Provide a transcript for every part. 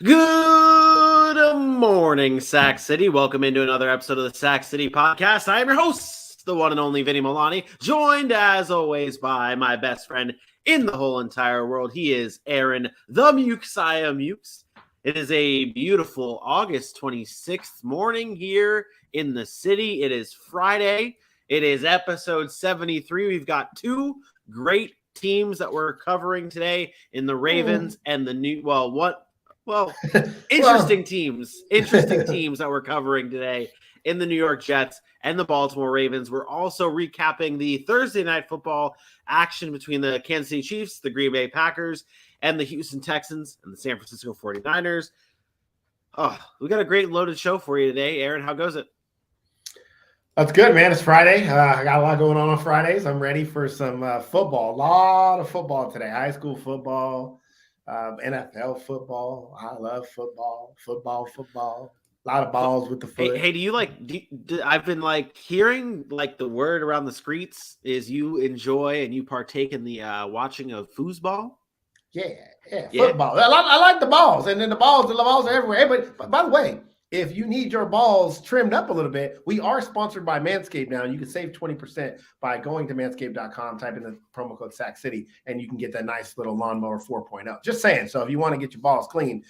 Good morning, Sac City. Welcome into another episode of the Sac City Podcast. I am your host, the one and only Vinny Milani, joined as always by my best friend in the whole entire world. He is Aaron, the Mukesiah Mukes. It is a beautiful August 26th morning here in the city. It is Friday. It is episode 73. We've got two great teams that we're covering today in the Ravens and the interesting teams that we're covering today in the New York Jets and the Baltimore Ravens. We're also recapping the Thursday night football action between the Kansas City Chiefs, the Green Bay Packers, and the Houston Texans and the San Francisco 49ers. Oh, we got a great loaded show for you today. Aaron, how goes it? That's good, man. It's Friday. I got a lot going on Fridays. I'm ready for some football. A lot of football today. High school football, NFL football. I love football. A lot of balls with the foot. Hey, do you I've been hearing the word around the streets is you enjoy and you partake in the watching of foosball? Yeah, football. I like the balls, and then the balls are everywhere. But by the way, if you need your balls trimmed up a little bit, we are sponsored by Manscaped now. You can save 20% by going to manscaped.com, type in the promo code SACCity, and you can get that nice little lawnmower 4.0. Just saying. So if you want to get your balls clean,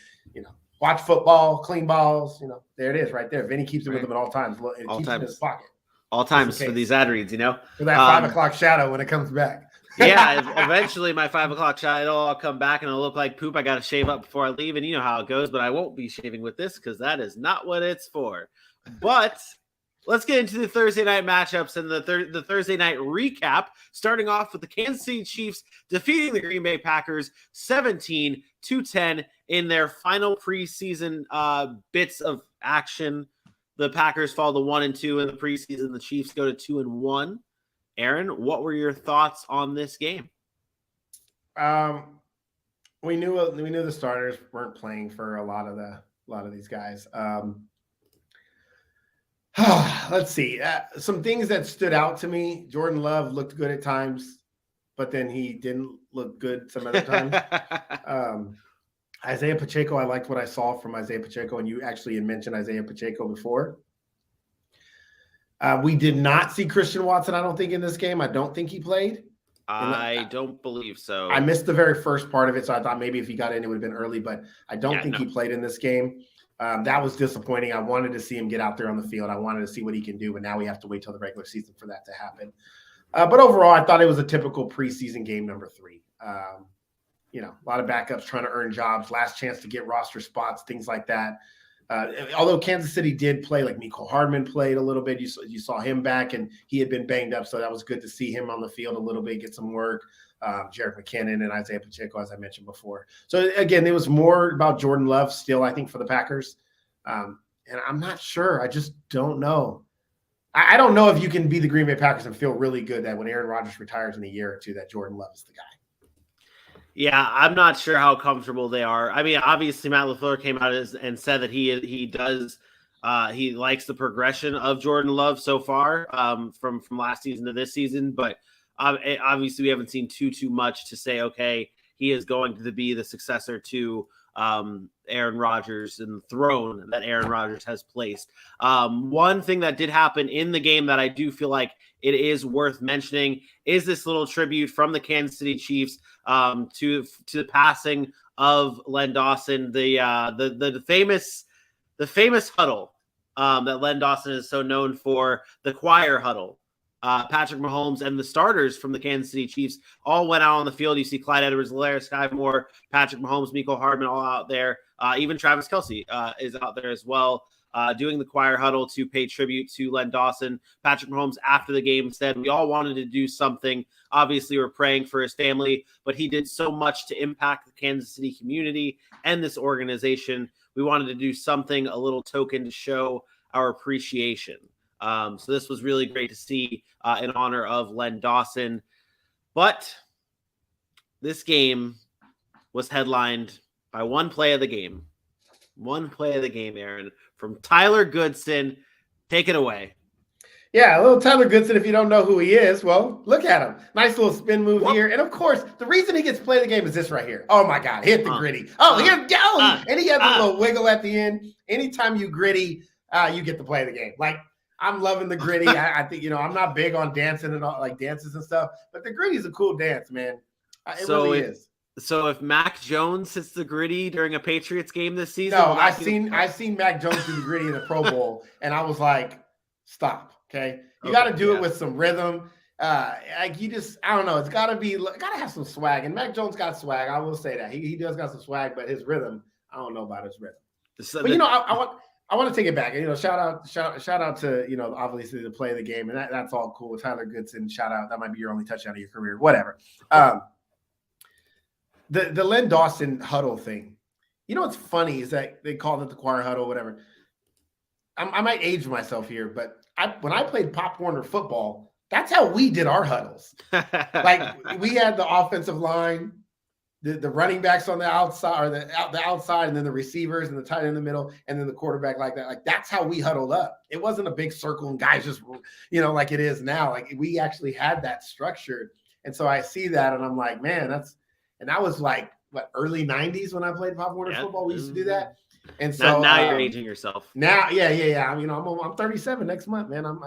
watch football, clean balls, there it is right there. Vinny keeps it with him at all times. It keeps it in his pocket. All times for these ad reads, For that 5 o'clock shadow when it comes back. Yeah, eventually my 5 o'clock shot, it'll all come back and it'll look like poop. I got to shave up before I leave, and you know how it goes, but I won't be shaving with this because that is not what it's for. But let's get into the Thursday night matchups and the Thursday night recap, starting off with the Kansas City Chiefs defeating the Green Bay Packers 17-10 in their final preseason bits of action. The Packers fall to 1-2 in the preseason. The Chiefs go to 2-1. Aaron, what were your thoughts on this game? We knew the starters weren't playing for a lot of these guys. Let's see. Some things that stood out to me. Jordan Love looked good at times, but then he didn't look good some other times. Isaiah Pacheco, I liked what I saw from Isaiah Pacheco, and you actually had mentioned Isaiah Pacheco before. We did not see Christian Watson, I don't think, in this game. I don't think he played. I don't believe so. I missed the very first part of it, so I thought maybe if he got in, it would have been early, but I don't think he played in this game. That was disappointing. I wanted to see him get out there on the field. I wanted to see what he can do, but now we have to wait till the regular season for that to happen. But overall, I thought it was a typical preseason game number 3. A lot of backups trying to earn jobs, last chance to get roster spots, things like that. Although Kansas City did play, like Mecole Hardman played a little bit. You saw him back, and he had been banged up, so that was good to see him on the field a little bit, get some work. Jerick McKinnon and Isaiah Pacheco, as I mentioned before. So, again, it was more about Jordan Love still, I think, for the Packers. And I'm not sure. I just don't know. I don't know if you can be the Green Bay Packers and feel really good that when Aaron Rodgers retires in a year or two that Jordan Love is the guy. Yeah, I'm not sure how comfortable they are. I mean, obviously, Matt LaFleur came out and said that he likes the progression of Jordan Love so far from last season to this season. But obviously, we haven't seen too much to say, okay, he is going to be the successor to Aaron Rodgers and the throne that Aaron Rodgers has placed. One thing that did happen in the game that I do feel like it is worth mentioning is this little tribute from the Kansas City Chiefs to the passing of Len Dawson, the famous huddle that Len Dawson is so known for, the choir huddle. Patrick Mahomes and the starters from the Kansas City Chiefs all went out on the field. You see Clyde Edwards-Helaire, Sky Moore, Patrick Mahomes, Mecole Hardman all out there. Even Travis Kelce is out there as well, doing the choir huddle to pay tribute to Len Dawson. Patrick Mahomes, after the game, said, we all wanted to do something. Obviously, we're praying for his family, but he did so much to impact the Kansas City community and this organization. We wanted to do something, a little token to show our appreciation. So this was really great to see in honor of Len Dawson. But this game was headlined by one play of the game. One play of the game, Aaron, from Tyler Goodson. Take it away. Yeah, a little Tyler Goodson, if you don't know who he is, well, look at him. Nice little spin move here. And, of course, the reason he gets to play the game is this right here. Oh, my God, hit the gritty. Here we go. And he has a little wiggle at the end. Anytime you gritty, you get to play the game. Like, I'm loving the gritty. I think, I'm not big on dancing and all, like dances and stuff, but the gritty is a cool dance, man. It really is. So if Mac Jones hits the gritty during a Patriots game this season, no, I've seen Mac Jones do the gritty in the Pro Bowl, and I was like, stop. Okay, you got to do it with some rhythm. Like I don't know. It's got to have some swag. And Mac Jones got swag. I will say that he does got some swag, but his rhythm, I don't know about his rhythm. But I want to take it back. Shout out to obviously the play of the game, and that's all cool. Tyler Goodson, shout out. That might be your only touchdown of your career, whatever. The Len Dawson huddle thing. What's funny is that they called it the choir huddle, whatever. I might age myself here, but when I played Pop Warner football, that's how we did our huddles. Like we had the offensive line, the running backs on the outside, or the outside, and then the receivers and the tight end in the middle, and then the quarterback like that. Like that's how we huddled up. It wasn't a big circle and guys just, like it is now. Like we actually had that structured. And so I see that and I'm like, man, that was like early 90s when I played Pop Warner football. We used to do that. And so now you're aging yourself. Now, yeah. I'm 37 next month, man. I'm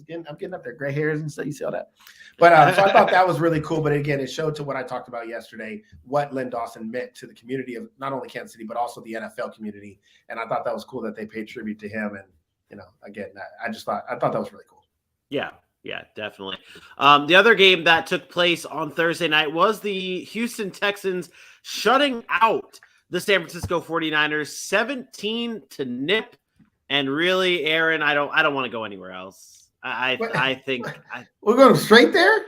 getting up there, gray hairs and stuff. You see all that. But so I thought that was really cool. But again, it showed to what I talked about yesterday, what Len Dawson meant to the community of not only Kansas City, but also the NFL community. And I thought that was cool that they paid tribute to him. And, again, I thought that was really cool. Yeah, definitely. The other game that took place on Thursday night was the Houston Texans shutting out the San Francisco 49ers 17-0. And really, Aaron, I don't want to go anywhere else. I think we're going straight there.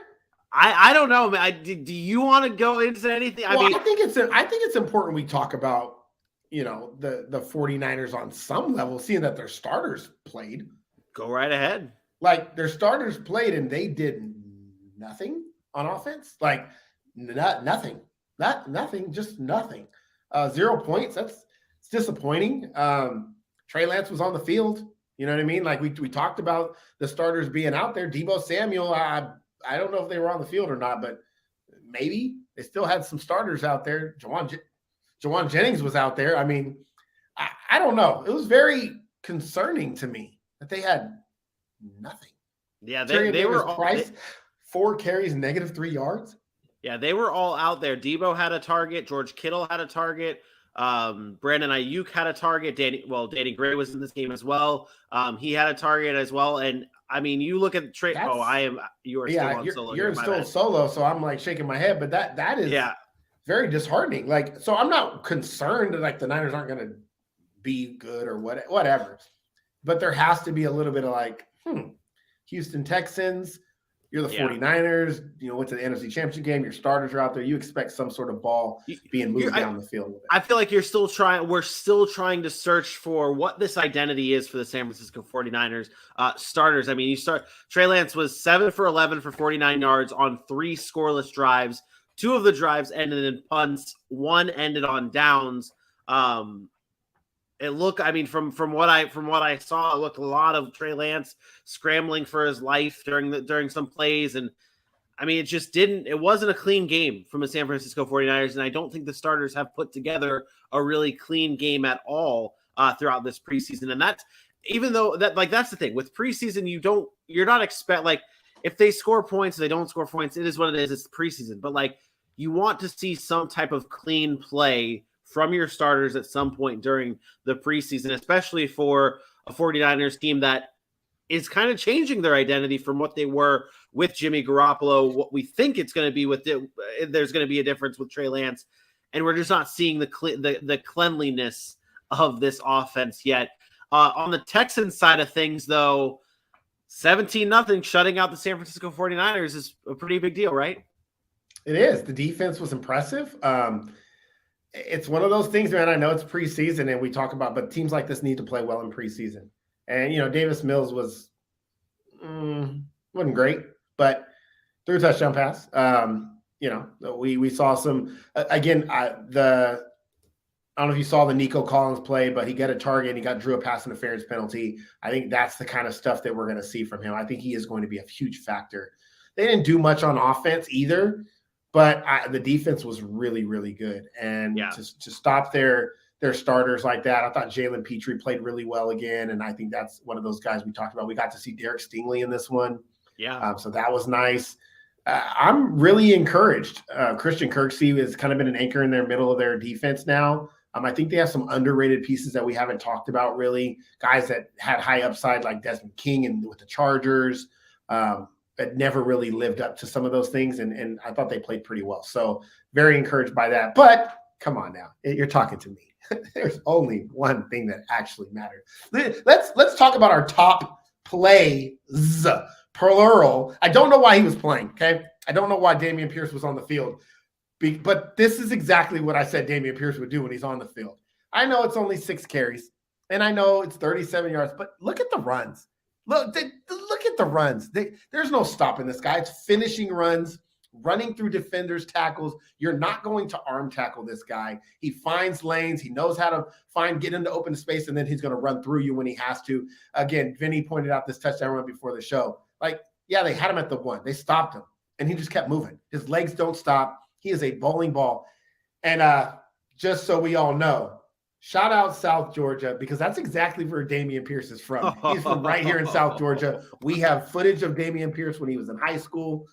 I don't know. Do you want to go into anything? I think it's important we talk about the 49ers on some level, seeing that their starters played. Go right ahead. Like their starters played and they did nothing on offense. Like nothing, just nothing. 0 points. It's disappointing. Trey Lance was on the field. You know what I mean? Like we talked about the starters being out there. Deebo Samuel, I don't know if they were on the field or not, but maybe they still had some starters out there. Jawan Jennings was out there. I mean, I don't know. It was very concerning to me that they had nothing. Yeah, they were all, Price, 4 carries, -3 yards. Yeah, they were all out there. Debo had a target. George Kittle had a target. Brandon Ayuk had a target. Danny Gray was in this game as well. He had a target as well. And I mean, you look at Trey. You are still on solo. You're still solo, so I'm like shaking my head. But that is very disheartening. Like, so I'm not concerned that like the Niners aren't going to be good or whatever. But there has to be a little bit of like, Houston Texans. You're the 49ers, went to the NFC Championship game. Your starters are out there. You expect some sort of ball being moved down the field with it. I feel like we're still trying to search for what this identity is for the San Francisco 49ers starters. I mean, Trey Lance was 7 for 11 for 49 yards on 3 scoreless drives. 2 of the drives ended in punts. 1 ended on downs. It looked, I mean, from what I saw, it looked a lot of Trey Lance scrambling for his life during some plays. And I mean, it wasn't a clean game from the San Francisco 49ers. And I don't think the starters have put together a really clean game at all throughout this preseason. And that's the thing with preseason, you're not expect, like, if they score points, they don't score points. It is what it is. It's preseason, but like you want to see some type of clean play from your starters at some point during the preseason, especially for a 49ers team that is kind of changing their identity from what they were with Jimmy Garoppolo, what we think it's going to be there's going to be a difference with Trey Lance, and we're just not seeing the cleanliness of this offense yet. On the Texans side of things, though, 17-0 shutting out the San Francisco 49ers is a pretty big deal, right? It is. The defense was impressive. It's one of those things, man. I know it's preseason and we talk about, but teams like this need to play well in preseason. And, Davis Mills wasn't great, but threw a touchdown pass. We saw some, again, the I don't know if you saw the Nico Collins play, but he got a target and he drew a pass interference penalty. I think that's the kind of stuff that we're going to see from him. I think he is going to be a huge factor. They didn't do much on offense either, but the defense was really, really good. And to stop their starters like that, I thought Jalen Petrie played really well again. And I think that's one of those guys we talked about. We got to see Derek Stingley in this one. Yeah. So that was nice. I'm really encouraged. Christian Kirksey has kind of been an anchor in their middle of their defense now. I think they have some underrated pieces that we haven't talked about really. Guys that had high upside like Desmond King and with the Chargers, but never really lived up to some of those things. And I thought they played pretty well. So very encouraged by that. But come on now, you're talking to me. There's only one thing that actually matters. Let's talk about our top plays, plural. I don't know why he was playing, okay? I don't know why Damian Pierce was on the field. But this is exactly what I said Damian Pierce would do when he's on the field. I know it's only 6 carries, and I know it's 37 yards, but look at the runs. Look at the runs. There's no stopping this guy. It's finishing runs, running through defenders, tackles. You're not going to arm tackle this guy. He finds lanes. He knows how to get into open space, and then he's going to run through you when he has to. Again, Vinny pointed out this touchdown run before the show. They had him at the 1. They stopped him, and he just kept moving. His legs don't stop. He is a bowling ball. And just so we all know, shout out South Georgia, because that's exactly where Damian Pierce is from. He's from right here in South Georgia. We have footage of Damian Pierce when he was in high school.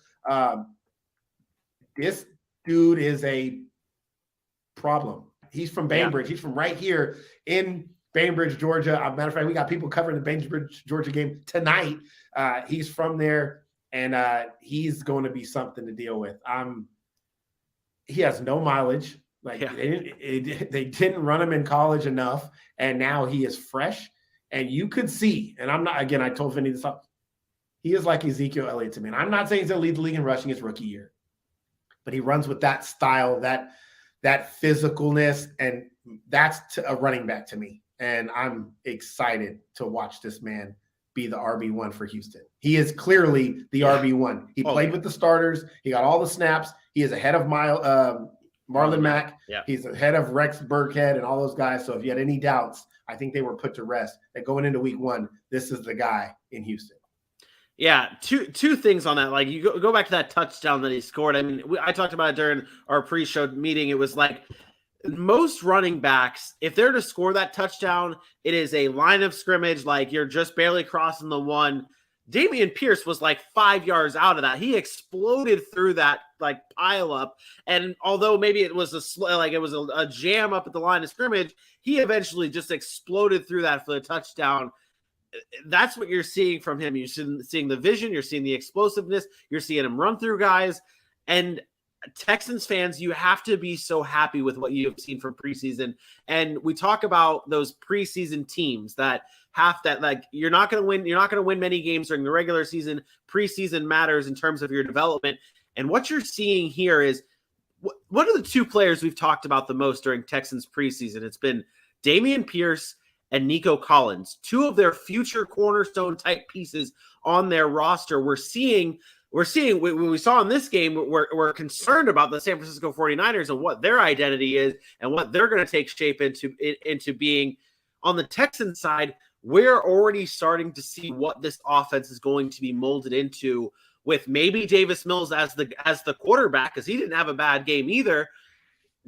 This dude is a problem. He's from Bainbridge. He's from right here in Bainbridge, Georgia. As a matter of fact, we got people covering the Bainbridge, Georgia game tonight. He's from there, and he's going to be something to deal with. He has no mileage. They didn't run him in college enough, and now he is fresh. And you could see, and I'm not, again, I told Vinny this, he is like Ezekiel Elliott to me. And I'm not saying he's going to lead the league in rushing his rookie year, but he runs with that style, that physicalness, and that's a running back to me. And I'm excited to watch this man be the RB1 for Houston. He is clearly the RB1. He played with the starters. He got all the snaps. He is ahead of Marlon Mack. Yeah. He's ahead of Rex Burkhead and all those guys. So if you had any doubts, I think they were put to rest that going into week 1, this is the guy in Houston. Yeah, two things on that. Like, you go back to that touchdown that he scored. I mean, I talked about it during our pre-show meeting. It was like most running backs, if they're to score that touchdown, it is a line of scrimmage, like you're just barely crossing the 1. Damian Pierce was like 5 yards out of that. He exploded through that like pile up, and although maybe it was a jam up at the line of scrimmage, he eventually just exploded through that for the touchdown. That's what you're seeing from him. You're seeing the vision, you're seeing the explosiveness, you're seeing him run through guys. And Texans fans, you have to be so happy with what you have seen from preseason. And we talk about those preseason teams that have that, like, you're not going to win many games during the regular season. Preseason matters in terms of your development. And what you're seeing here is what are the 2 players we've talked about the most during Texans preseason? It's been Damian Pierce and Nico Collins, 2 of their future cornerstone type pieces on their roster. We're seeing what we saw in this game. We're concerned about the San Francisco 49ers and what their identity is and what they're going to take shape into being. On the Texans side, we're already starting to see what this offense is going to be molded into, with maybe Davis Mills as the quarterback, because he didn't have a bad game either.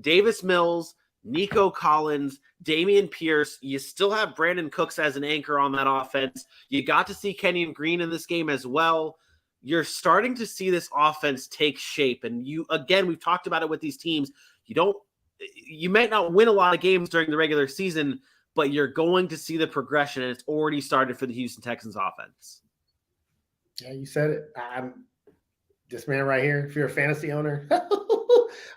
Davis Mills, Nico Collins, Damian Pierce. You still have Brandon Cooks as an anchor on that offense. You got to see Kenyon Green in this game as well. You're starting to see this offense take shape. And we've talked about it with these teams. You might not win a lot of games during the regular season, but you're going to see the progression, and it's already started for the Houston Texans offense. Yeah, you said it. I'm this man right here. If you're a fantasy owner,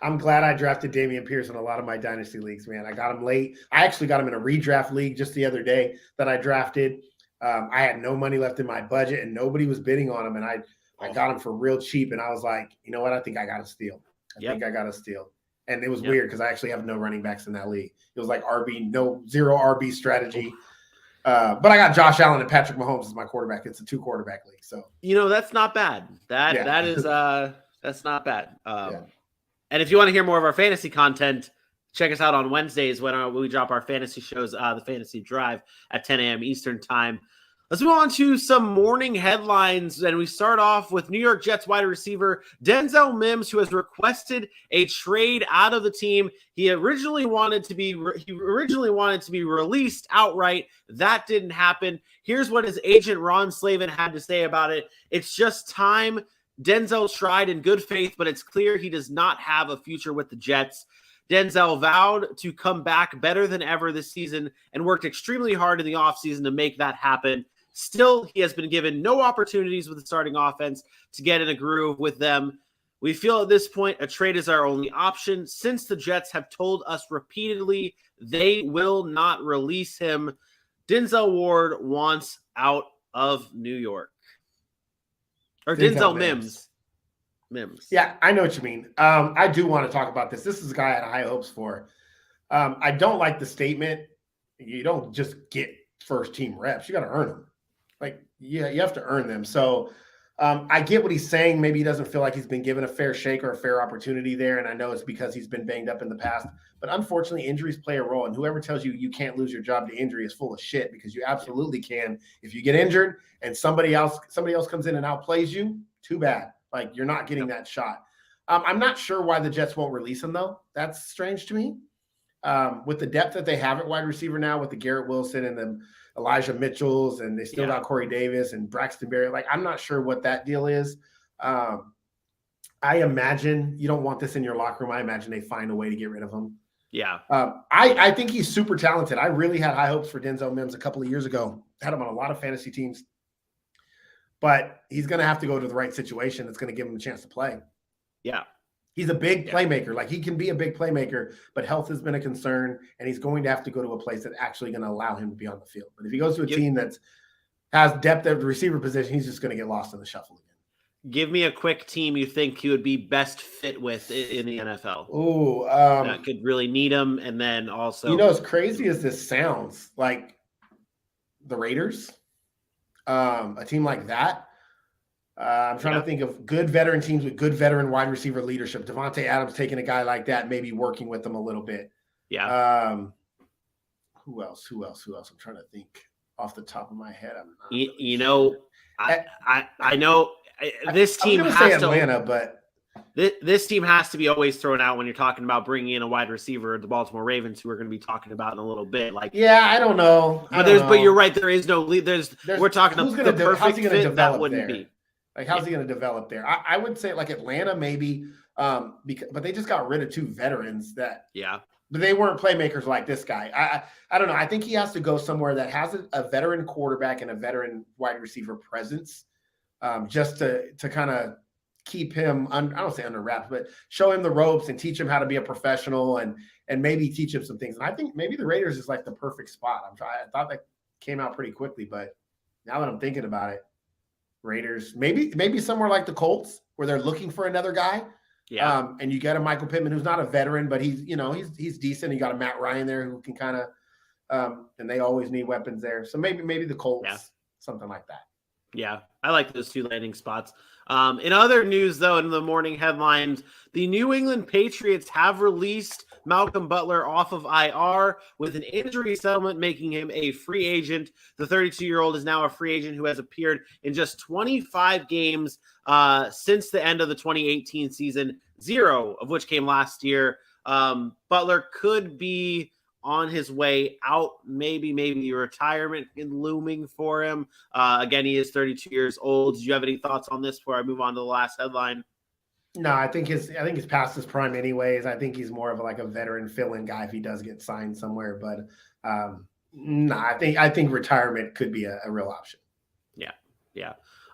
I'm glad I drafted Damian Pierce in a lot of my dynasty leagues, man. I got him late. I actually got him in a redraft league just the other day that I drafted. I had no money left in my budget, and nobody was bidding on him, and I got him for real cheap, and I was like, you know what? I think I got to steal. I think I got to steal. And it was weird because I actually have no running backs in that league. It was like zero RB strategy. But I got Josh Allen and Patrick Mahomes as my quarterback. It's a 2-quarterback league. So, that's not bad. That is that's not bad. And if you want to hear more of our fantasy content, Check us out on Wednesdays when we drop our fantasy shows, the Fantasy Drive at 10 a.m. Eastern Time. Let's move on to some morning headlines, and we start off with New York Jets wide receiver Denzel Mims, who has requested a trade out of the team. He originally wanted to be released outright. That didn't happen. Here's what his agent Ron Slavin had to say about it. It's just time. Denzel tried in good faith, but it's clear he does not have a future with the Jets. Denzel vowed to come back better than ever this season and worked extremely hard in the offseason to make that happen. Still, he has been given no opportunities with the starting offense to get in a groove with them. We feel at this point a trade is our only option since the Jets have told us repeatedly they will not release him. Denzel Ward wants out of New York. Or Denzel Mims. Yeah, I know what you mean. I do want to talk about this. This is a guy I had high hopes for. I don't like the statement. You don't just get first team reps. You got to earn them. You have to earn them. So I get what he's saying. Maybe he doesn't feel like he's been given a fair shake or a fair opportunity there. And I know it's because he's been banged up in the past. But unfortunately, injuries play a role. And whoever tells you you can't lose your job to injury is full of shit, because you absolutely can. If you get injured and somebody else comes in and outplays you, too bad. You're not getting that shot. I'm not sure why the Jets won't release him, though. That's strange to me. With the depth that they have at wide receiver now, with the Garrett Wilson and the Elijah Mitchells, and they still got Corey Davis and Braxton Berry. I'm not sure what that deal is. I imagine you don't want this in your locker room. I imagine they find a way to get rid of him. Yeah. I think he's super talented. I really had high hopes for Denzel Mims a couple of years ago. Had him on a lot of fantasy teams. But he's going to have to go to the right situation that's going to give him a chance to play. Yeah. He's a big playmaker. He can be a big playmaker, but health has been a concern, and he's going to have to go to a place that's actually going to allow him to be on the field. But if he goes to a team that has depth at the receiver position, he's just going to get lost in the shuffle again. Give me a quick team you think he would be best fit with in the NFL. Oh, that could really need him, and then also, as crazy as this sounds, like the Raiders, a team like that. I'm trying to think of good veteran teams with good veteran wide receiver leadership. Devontae Adams taking a guy like that, maybe working with them a little bit. Yeah. Who else? I'm trying to think off the top of my head. I know this team has say Atlanta, but this team has to be always thrown out when you're talking about bringing in a wide receiver, the Baltimore Ravens, who we're going to be talking about in a little bit. I don't know. But you're right. There is no lead. We're talking about the perfect fit that wouldn't be. How's he going to develop there? I would say Atlanta maybe, but they just got rid of two veterans but they weren't playmakers like this guy. I don't know. I think he has to go somewhere that has a veteran quarterback and a veteran wide receiver presence, just to kind of keep him, I don't say under wraps, but show him the ropes and teach him how to be a professional and maybe teach him some things. And I think maybe the Raiders is the perfect spot. I thought that came out pretty quickly, but now that I'm thinking about it, Raiders, maybe somewhere like the Colts where they're looking for another guy. Yeah. And you get a Michael Pittman who's not a veteran, but he's decent. You got a Matt Ryan there who can kind of, and they always need weapons there. So maybe the Colts, something like that. Yeah, I like those two landing spots. In other news, though, in the morning headlines, the New England Patriots have released Malcolm Butler off of IR with an injury settlement, making him a free agent. The 32-year-old is now a free agent who has appeared in just 25 games since the end of the 2018 season, 0 of which came last year. Butler could be on his way out, maybe retirement looming for him. Again, he is 32 years old. Do you have any thoughts on this before I move on to the last headline? No, I think he's past his prime anyways. I think he's more of a veteran fill-in guy if he does get signed somewhere. But I think retirement could be a real option. Yeah.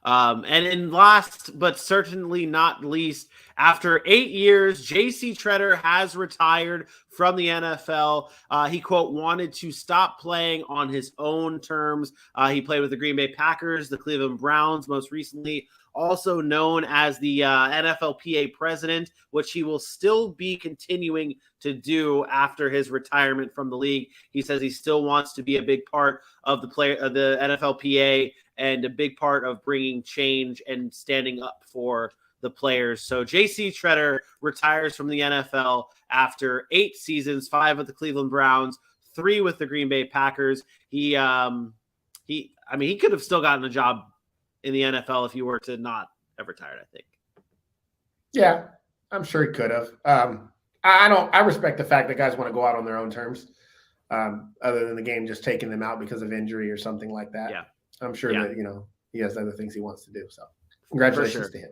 And in last but certainly not least, after 8 years, J.C. Tretter has retired from the NFL. He, quote, wanted to stop playing on his own terms. He played with the Green Bay Packers, the Cleveland Browns, most recently, also known as the NFLPA president, which he will still be continuing to do after his retirement from the league. He says he still wants to be a big part of the NFLPA and a big part of bringing change and standing up for the players. So J.C. Tretter retires from the NFL after 8 seasons, 5 with the Cleveland Browns, 3 with the Green Bay Packers. He could have still gotten a job in the NFL if he were to not have retired, I think. Yeah, I'm sure he could have. I respect the fact that guys want to go out on their own terms, other than the game just taking them out because of injury or something like that. Yeah. I'm sure that, he has other things he wants to do. So congratulations to him.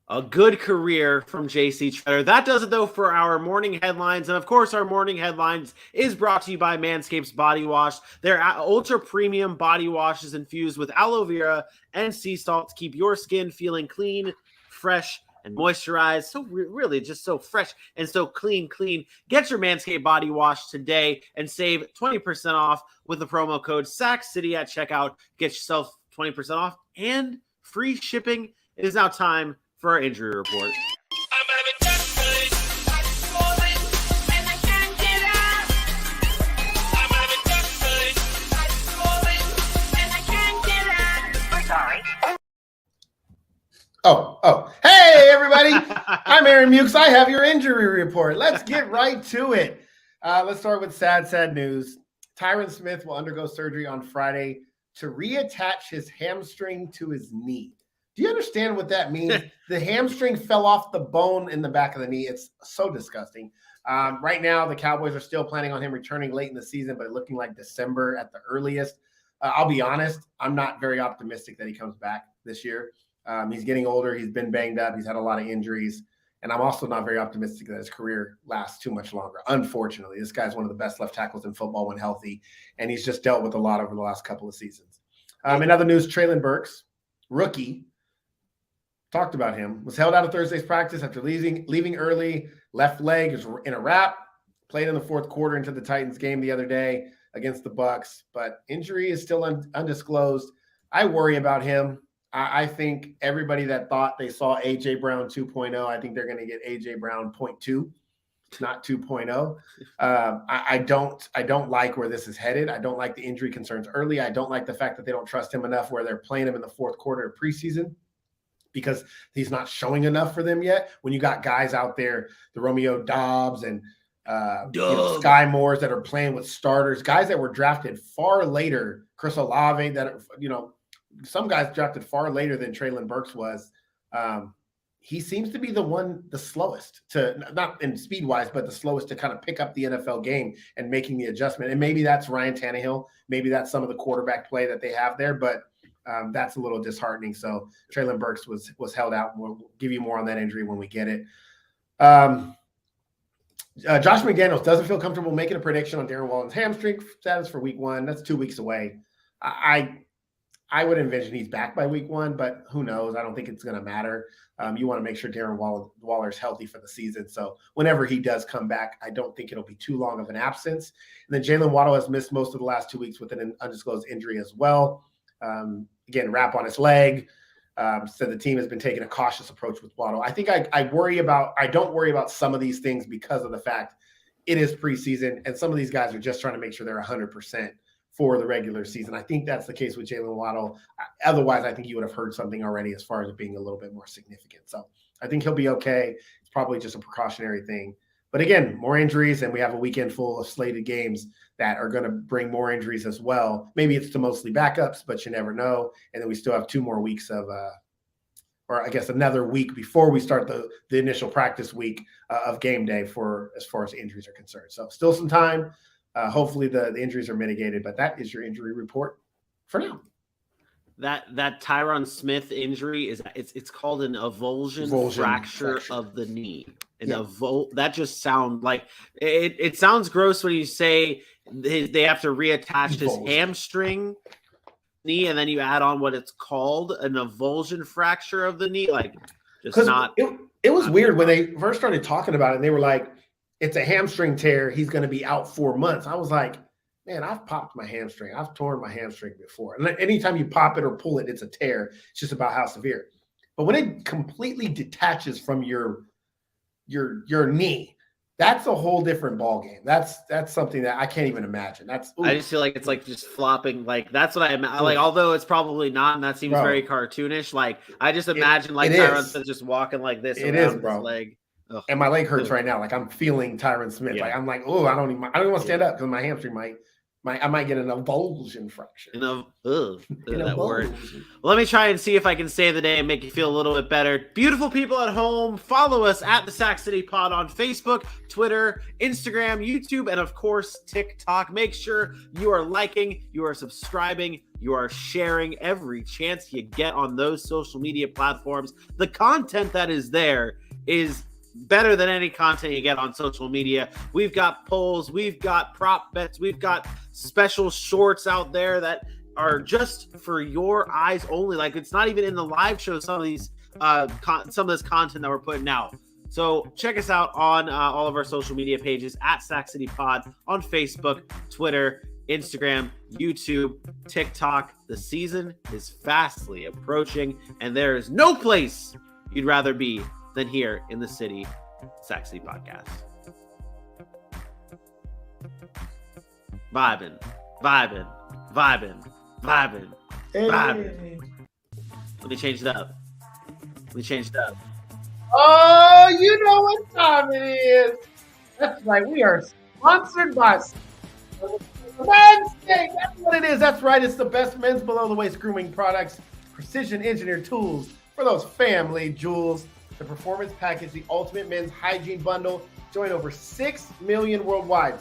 A good career from J.C. Tretter. That does it, though, for our morning headlines. And, of course, our morning headlines is brought to you by Manscaped's Body Wash. Their ultra-premium body wash is infused with aloe vera and sea salt to keep your skin feeling clean, fresh, and moisturized. So really just so fresh and so clean. Get your Manscaped Body Wash today and save 20% off with the promo code SACCITY at checkout. Get yourself 20% off and free shipping. It is now time for our injury report. Oh. Hey, everybody. I'm Aaron Mukes. I have your injury report. Let's get right to it. Let's start with sad news. Tyron Smith will undergo surgery on Friday to reattach his hamstring to his knee. Do you understand what that means? The hamstring fell off the bone in the back of the knee. It's so disgusting. Right now, the Cowboys are still planning on him returning late in the season, but looking like December at the earliest. I'll be honest, I'm not very optimistic that he comes back this year. He's getting older. He's been banged up. He's had a lot of injuries. And I'm also not very optimistic that his career lasts too much longer. Unfortunately, this guy's one of the best left tackles in football when healthy, and he's just dealt with a lot over the last couple of seasons. In other news, Treylon Burks, rookie, talked about him, was held out of Thursday's practice after leaving early. Left leg is in a wrap. Played in the fourth quarter into the Titans game the other day against the Bucs, but injury is still undisclosed. I worry about him. I think everybody that thought they saw A.J. Brown 2.0, I think they're going to get A.J. Brown 0.2, not 2.0. I don't like where this is headed. I don't like the injury concerns early. I don't like the fact that they don't trust him enough where they're playing him in the fourth quarter of preseason, because he's not showing enough for them yet. When you got guys out there, the Romeo Doubs and Sky Moores that are playing with starters, guys that were drafted far later, Chris Olave, that, some guys drafted far later than Treylon Burks was. He seems to be the slowest to, not in speed wise, but the slowest to kind of pick up the NFL game and making the adjustment. And maybe that's Ryan Tannehill. Maybe that's some of the quarterback play that they have there, but that's a little disheartening. So Treylon Burks was held out. We'll give you more on that injury when we get it. Josh McDaniels doesn't feel comfortable making a prediction on Darren Wallen's hamstring status for week 1. That's 2 weeks away. I would envision he's back by week 1, but who knows? I don't think it's going to matter. You want to make sure Darren Waller's healthy for the season. So whenever he does come back, I don't think it'll be too long of an absence. And then Jalen Waddle has missed most of the last 2 weeks with an undisclosed injury as well. Again, wrap on his leg. So the team has been taking a cautious approach with Waddle. I think I don't worry about some of these things because of the fact it is preseason and some of these guys are just trying to make sure they're 100% for the regular season. I think that's the case with Jalen Waddle. Otherwise, I think you would have heard something already as far as it being a little bit more significant. So I think he'll be okay. It's probably just a precautionary thing. But again, more injuries, and we have a weekend full of slated games that are going to bring more injuries as well. Maybe it's to mostly backups, but you never know. And then we still have 2 more weeks of or I guess another week before we start the initial practice week of game day for as far as injuries are concerned. So still some time. Hopefully the injuries are mitigated, but that is your injury report for now. That Tyron Smith injury it's called an avulsion fracture of the knee. That just sounds like it sounds gross when you say they have to reattach his hamstring knee, and then you add on what it's called, an avulsion fracture of the knee. Like, just not. It was weird when they first started talking about it. And they were like, "It's a hamstring tear. He's going to be out 4 months." I was like, man, I've popped my hamstring. I've torn my hamstring before. And anytime you pop it or pull it, it's a tear. It's just about how severe. But when it completely detaches from your knee, That's a whole different ball game. That's something that I can't even imagine. I just feel like it's like just flopping. Like that's what I like. Although it's probably not, and that seems very cartoonish. Like I just imagine Tyron Smith just walking like this around his leg. Ugh. And my leg hurts right now. Like I'm feeling Tyron Smith. Yeah. Like I'm like, oh, I don't even want to stand up because my hamstring I might get an avulsion fracture. That word. Well, let me try and see if I can save the day and make you feel a little bit better. Beautiful people at home, follow us at the Sac City Pod on Facebook, Twitter, Instagram, YouTube, and of course, TikTok. Make sure you are liking, you are subscribing, you are sharing every chance you get on those social media platforms. The content that is there is better than any content you get on social media. We've got polls, we've got prop bets, we've got special shorts out there that are just for your eyes only. Like it's not even in the live show. Some of these, some of this content that we're putting out. So check us out on all of our social media pages at Sac City Pod on Facebook, Twitter, Instagram, YouTube, TikTok. The season is fastly approaching, and there is no place you'd rather be than here in the city. Sac City Podcast. Vibing. Hey. Let me change it up. Oh, you know what time it is. That's right. We are sponsored by Manscaped. That's what it is. That's right. It's the best men's below the waist grooming products, precision engineered tools for those family jewels. The Performance Package, the ultimate men's hygiene bundle. Join over 6 million worldwide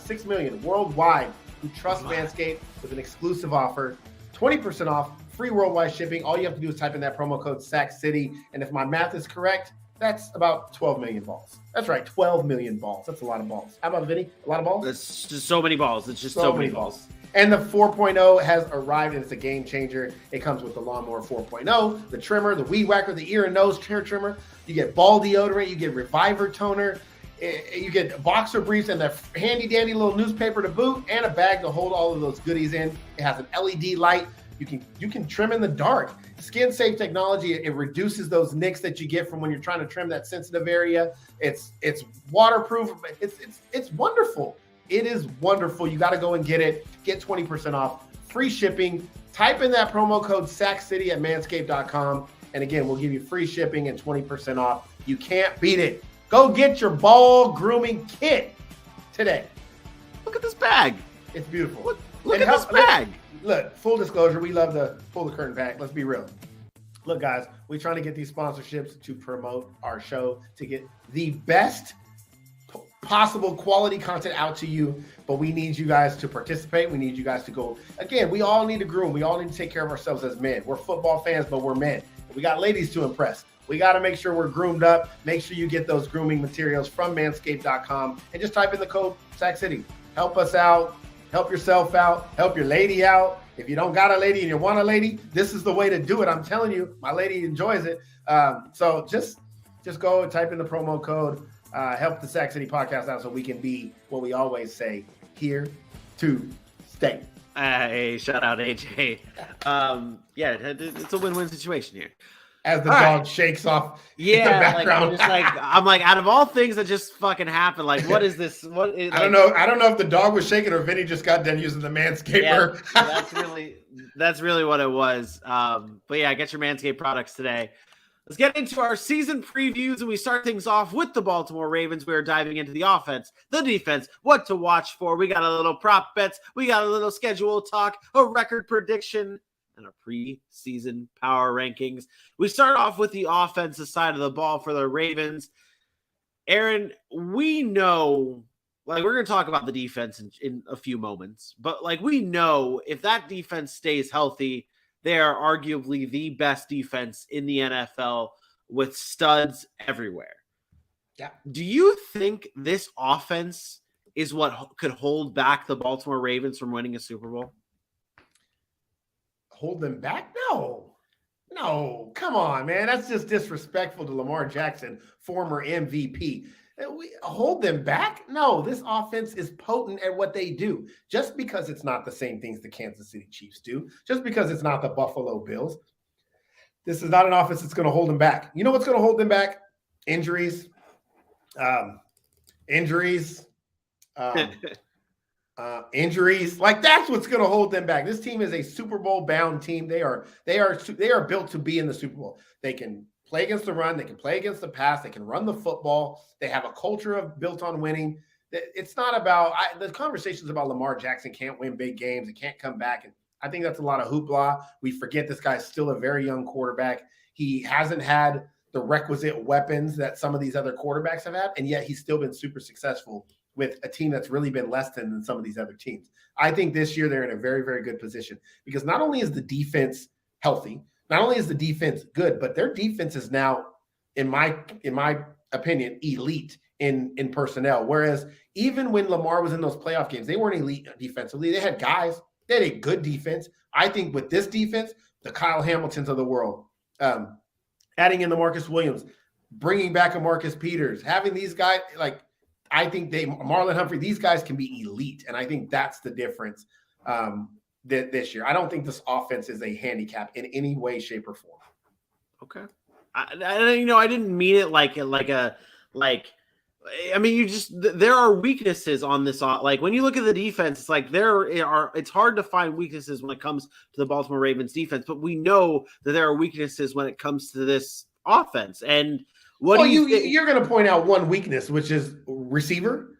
who trust Manscaped with an exclusive offer. 20% off, free worldwide shipping. All you have to do is type in that promo code SACCITY. And if my math is correct, that's about 12 million balls. That's right, 12 million balls. That's a lot of balls. How about Vinny? A lot of balls? It's just so many balls. It's just so many balls. And the 4.0 has arrived, and it's a game changer. It comes with the Lawnmower 4.0, the trimmer, the Weed Whacker, the ear and nose hair trimmer. You get ball deodorant. You get Reviver toner. You get boxer briefs and the handy-dandy little newspaper to boot, and a bag to hold all of those goodies in. It has an LED light. You can trim in the dark. Skin-safe technology. It reduces those nicks that you get from when you're trying to trim that sensitive area. It's waterproof. It's wonderful. It is wonderful. You got to go and get it. Get 20% off. Free shipping. Type in that promo code SACCITY at manscaped.com. And again, we'll give you free shipping and 20% off. You can't beat it. Go get your ball grooming kit today. Look at this bag. It's beautiful. Look at this bag. Look, full disclosure, we love to pull the curtain back. Let's be real. Look, guys, we're trying to get these sponsorships to promote our show, to get the best possible quality content out to you, but we need you guys to participate. We need you guys to go. Again, we all need to groom. We all need to take care of ourselves as men. We're football fans, but we're men. We got ladies to impress. We got to make sure we're groomed up. Make sure you get those grooming materials from manscaped.com and just type in the code SACCITY. Help us out. Help yourself out. Help your lady out. If you don't got a lady and you want a lady, this is the way to do it. I'm telling you, my lady enjoys it. So just go and type in the promo code. Help the Sac City Podcast out so we can be what we always say, here to stay. Hey, shout out AJ. Yeah, it's a win-win situation here. As the dog shakes off in the background. I'm like, out of all things that just fucking happened, like, what is this? I don't know. I don't know if the dog was shaking or Vinny just got done using the Manscaper. Yeah, that's really what it was. But yeah, get your Manscaped products today. Let's get into our season previews, and we start things off with the Baltimore Ravens. We are diving into the offense, the defense, what to watch for. We got a little prop bets. We got a little schedule talk, a record prediction, and a preseason power rankings. We start off with the offensive side of the ball for the Ravens. Aaron, we know, like, we're going to talk about the defense in a few moments, but like, we know if that defense stays healthy, they are arguably the best defense in the NFL with studs everywhere. Yeah. Do you think this offense is what could hold back the Baltimore Ravens from winning a Super Bowl? Hold them back? No, come on, man. That's just disrespectful to Lamar Jackson, former MVP. We hold them back? No, this offense is potent at what they do. Just because it's not the same things the Kansas City Chiefs do, just because it's not the Buffalo Bills, this is not an offense that's going to hold them back. You know what's going to hold them back? Injuries. Injuries. Injuries, like that's what's going to hold them back. This team is a Super Bowl bound team. They are built to be in the Super Bowl. They can play against the run. They can play against the pass. They can run the football. They have a culture of built on winning. It's not about the conversations about Lamar Jackson can't win big games and can't come back. And I think that's a lot of hoopla. We forget this guy's still a very young quarterback. He hasn't had the requisite weapons that some of these other quarterbacks have had, and yet he's still been super successful with a team that's really been less than some of these other teams. I think this year they're in a very, very good position because not only is the defense healthy, not only is the defense good, but their defense is now, in my opinion, elite in personnel. Whereas even when Lamar was in those playoff games, they weren't elite defensively. They had guys. They had a good defense. I think with this defense, the Kyle Hamiltons of the world, adding in the Marcus Williams, bringing back a Marcus Peters, having these guys like – I think Marlon Humphrey, these guys can be elite. And I think that's the difference this year. I don't think this offense is a handicap in any way, shape, or form. Okay. I didn't mean it there are weaknesses on this. Like when you look at the defense, it's like it's hard to find weaknesses when it comes to the Baltimore Ravens defense, but we know that there are weaknesses when it comes to this offense. And you're going to point out one weakness, which is receiver.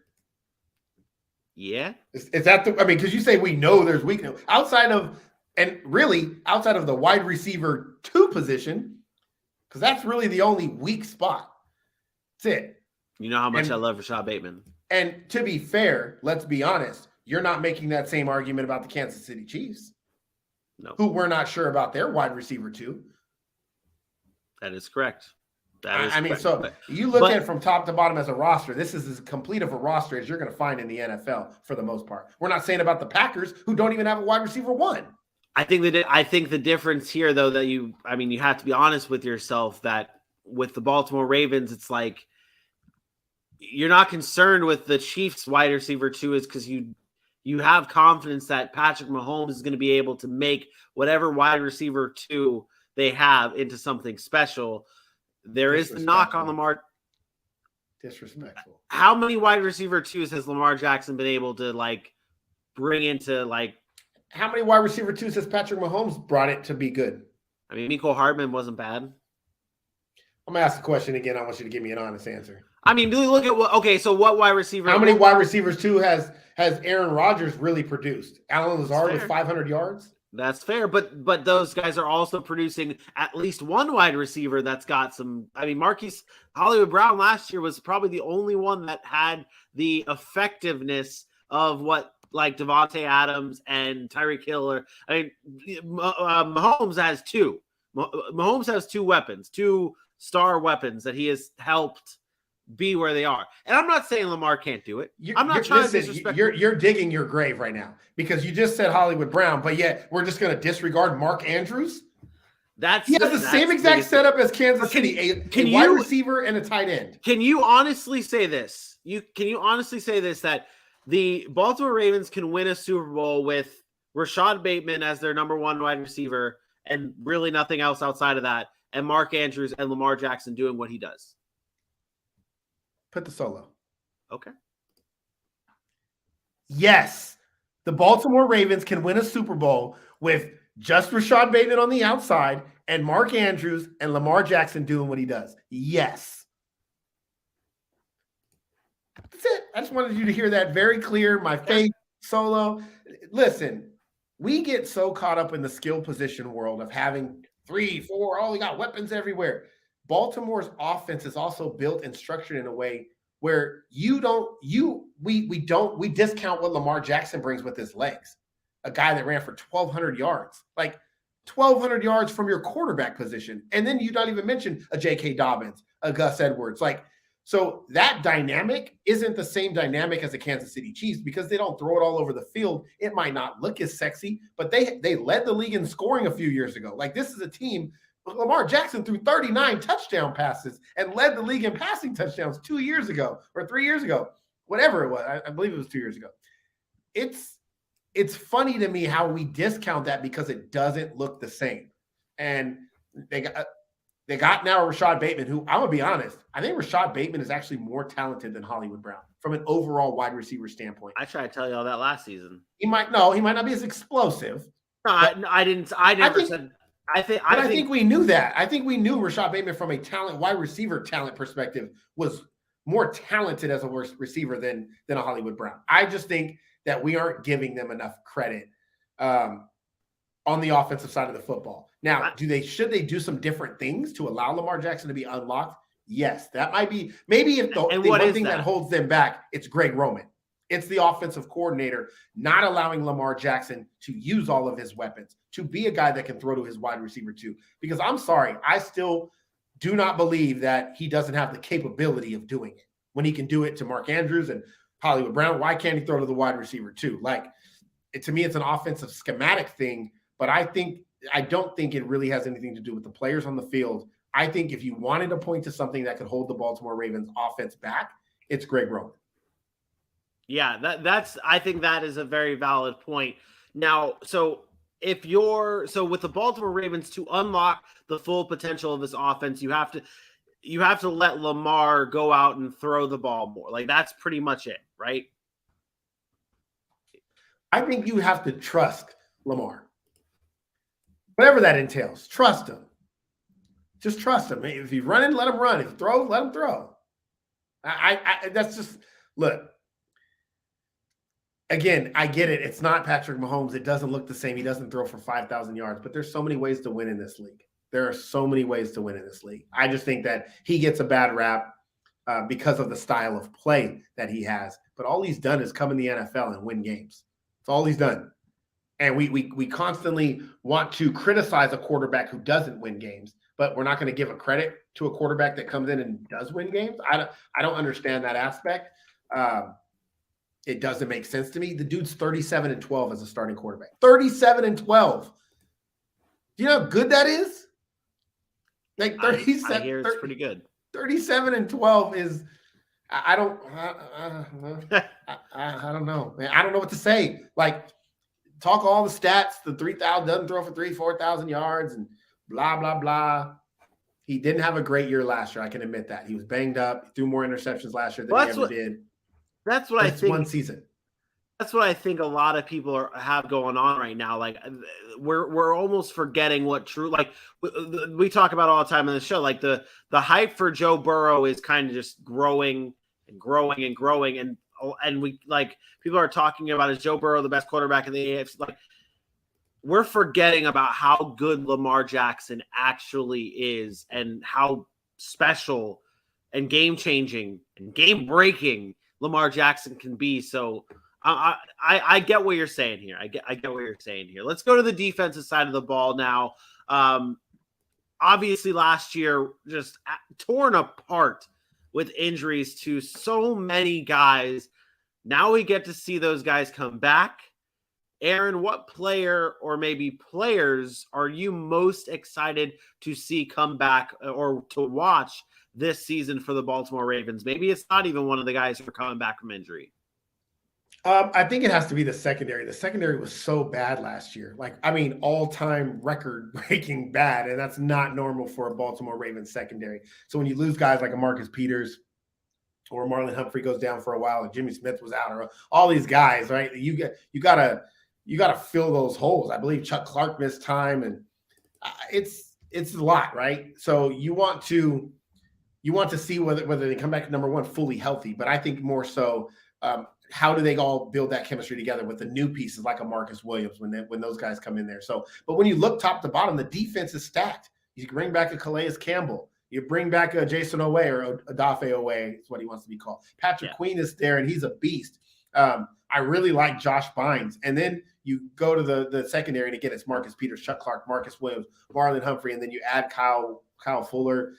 Yeah. Is that because you say we know there's weakness outside of the wide receiver 2 position, because that's really the only weak spot. That's it. You know how much I love Rashad Bateman. And to be fair, let's be honest, you're not making that same argument about the Kansas City Chiefs. No. Who we're not sure about their wide receiver 2. That is correct. So you look at it from top to bottom as a roster. This is as complete of a roster as you're going to find in the NFL for the most part. We're not saying about the Packers, who don't even have a wide receiver 1. I think the difference here, though, that you have to be honest with yourself that with the Baltimore Ravens, it's like you're not concerned with the Chiefs wide receiver 2 is because you have confidence that Patrick Mahomes is going to be able to make whatever wide receiver 2 they have into something special. There is the knock on Lamar. Disrespectful. How many wide receiver 2s has Lamar Jackson been able to bring into How many wide receiver 2s has Patrick Mahomes brought it to be good? Mecole Hardman wasn't bad. I'm gonna ask the question again. I want you to give me an honest answer. Look at what wide receiver? How many wide receivers 2 has Aaron Rodgers really produced? Allen Lazard with 500 yards. That's fair, but those guys are also producing at least one wide receiver that's got some. Marquise Hollywood Brown last year was probably the only one that had the effectiveness of what Devontae Adams and Tyreek Hill. Mahomes has 2. Mahomes has 2 weapons, 2 star weapons that he has helped be where they are. And I'm not saying Lamar can't do it. I'm not trying to disrespect. You're digging your grave right now because you just said Hollywood Brown, but yet we're just going to disregard Mark Andrews. He has the same exact setup as Kansas City, a wide receiver and a tight end. Can you honestly say this? That the Baltimore Ravens can win a Super Bowl with Rashad Bateman as their number 1 wide receiver and really nothing else outside of that, and Mark Andrews and Lamar Jackson doing what he does? Put the solo. Okay. Yes. The Baltimore Ravens can win a Super Bowl with just Rashad Bateman on the outside and Mark Andrews and Lamar Jackson doing what he does. Yes. That's it. I just wanted you to hear that very clear. My face, solo. Listen, we get so caught up in the skill position world of having 3, 4, we got weapons everywhere. Baltimore's offense is also built and structured in a way where we discount what Lamar Jackson brings with his legs. A guy that ran for 1,200 yards, 1,200 yards from your quarterback position. And then you don't even mention a J.K. Dobbins, a Gus Edwards. So that dynamic isn't the same dynamic as the Kansas City Chiefs because they don't throw it all over the field. It might not look as sexy, but they led the league in scoring a few years ago. This is a team. Lamar Jackson threw 39 touchdown passes and led the league in passing touchdowns 2 years ago or 3 years ago, whatever it was. I believe it was 2 years ago. It's funny to me how we discount that because it doesn't look the same. And they They got now Rashad Bateman, who I'm going to be honest, I think Rashad Bateman is actually more talented than Hollywood Brown from an overall wide receiver standpoint. I tried to tell you all that last season. He might not be as explosive. No, I didn't. I never said. I think we knew that. I think we knew Rashad Bateman from a wide receiver talent perspective was more talented as a receiver than a Hollywood Brown. I just think that we aren't giving them enough credit on the offensive side of the football. Now, should they do some different things to allow Lamar Jackson to be unlocked? Yes, that might be maybe if the one thing that holds them back, it's Greg Roman. It's the offensive coordinator not allowing Lamar Jackson to use all of his weapons, to be a guy that can throw to his wide receiver too. Because I'm sorry, I still do not believe that he doesn't have the capability of doing it. When he can do it to Mark Andrews and Hollywood Brown, why can't he throw to the wide receiver too? To me, it's an offensive schematic thing, but I don't think it really has anything to do with the players on the field. I think if you wanted to point to something that could hold the Baltimore Ravens offense back, it's Greg Roman. Yeah, I think that is a very valid point. Now, so with the Baltimore Ravens, to unlock the full potential of this offense, you have to let Lamar go out and throw the ball more. Like, that's pretty much it, right? I think you have to trust Lamar. Whatever that entails, trust him. Just trust him. If he's running, let him run. If he throws, let him throw. That's just, look. Again, I get it. It's not Patrick Mahomes. It doesn't look the same. He doesn't throw for 5,000 yards, but there's so many ways to win in this league. There are so many ways to win in this league. I just think that he gets a bad rap because of the style of play that he has. But all he's done is come in the NFL and win games. That's all he's done. And we constantly want to criticize a quarterback who doesn't win games, but we're not going to give a credit to a quarterback that comes in and does win games. I don't understand that aspect. It doesn't make sense to me. The dude's 37-12 as a starting quarterback. 37-12. Do you know how good that is? Like 37. I hear it's pretty good. 37-12 is. I don't know, man. I don't know what to say. Like, talk all the stats. The 3,000 doesn't throw for 4,000 yards and blah blah blah. He didn't have a great year last year. I can admit that. He was banged up. He threw more interceptions last year than he ever did. That's what I think. One season. That's what I think a lot of people have going on right now. Like, we're almost forgetting what true, like we talk about all the time on the show. Like the hype for Joe Burrow is kind of just growing and growing and growing. And we, like, people are talking about, is Joe Burrow the best quarterback in the AFC? Like, we're forgetting about how good Lamar Jackson actually is and how special and game changing and game breaking Lamar Jackson can be. So I get what you're saying here. I get what you're saying here. Let's go to the defensive side of the ball now. Obviously last year, just torn apart with injuries to so many guys. Now we get to see those guys come back. Aaron, what player or maybe players are you most excited to see come back or to watch this season for the Baltimore Ravens? Maybe it's not even one of the guys who are coming back from injury. I think it has to be the secondary. The secondary was so bad last year. Like, I mean, all-time record-breaking bad, and that's not normal for a Baltimore Ravens secondary. So when you lose guys like a Marcus Peters or Marlon Humphrey goes down for a while, and Jimmy Smith was out, or all these guys, right? You gotta fill those holes. I believe Chuck Clark missed time, and it's a lot, right? So you want to see whether they come back number one fully healthy, but I think more so how do they all build that chemistry together with the new pieces like a Marcus Williams when those guys come in there. So, but when you look top to bottom, the defense is stacked. You bring back a Calais Campbell. You bring back a Jason Owe or Odafe Owe is what he wants to be called. Patrick Queen is there, and he's a beast. I really like Josh Bynes. And then you go to the secondary, and again, it's Marcus Peters, Chuck Clark, Marcus Williams, Marlon Humphrey, and then you add Kyle Fuller.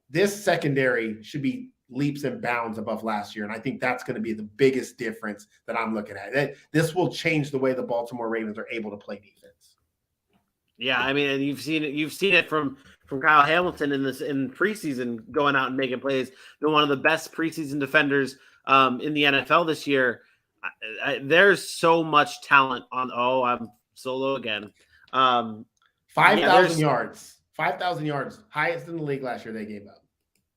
This secondary should be leaps and bounds above last year, and I think that's going to be the biggest difference that I'm looking at. This will change the way the Baltimore Ravens are able to play defense. Yeah, I mean, and you've seen it from Kyle Hamilton in preseason, going out and making plays. Been one of the best preseason defenders in the NFL this year. There's so much talent on. Oh, I'm solo again. 5,000 yards. 5,000 yards, highest in the league last year they gave up.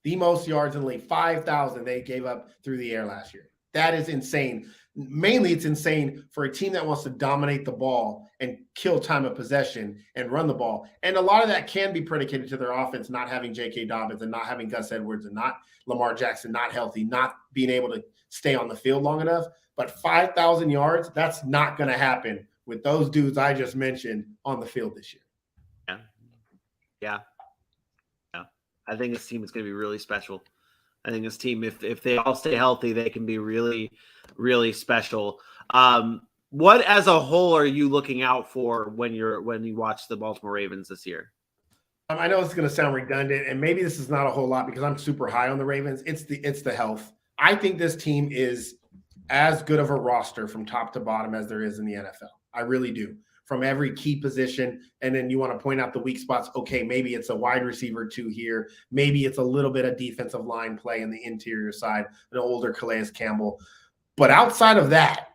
The most yards in the league, 5,000 they gave up through the air last year. That is insane. Mainly it's insane for a team that wants to dominate the ball and kill time of possession and run the ball. And a lot of that can be predicated to their offense not having J.K. Dobbins and not having Gus Edwards and not Lamar Jackson not healthy, not being able to stay on the field long enough. But 5,000 yards, that's not going to happen with those dudes I just mentioned on the field this year. Yeah. I think this team is going to be really special. I think this team, if they all stay healthy, they can be really, really special. What as a whole are you looking out for when you watch the Baltimore Ravens this year? I know it's going to sound redundant, and maybe this is not a whole lot because I'm super high on the Ravens. It's the health. I think this team is as good of a roster from top to bottom as there is in the NFL. I really do. From every key position, and then you want to point out the weak spots. Okay, maybe it's a wide receiver 2 here. Maybe it's a little bit of defensive line play in the interior side, an older Calais Campbell. But outside of that,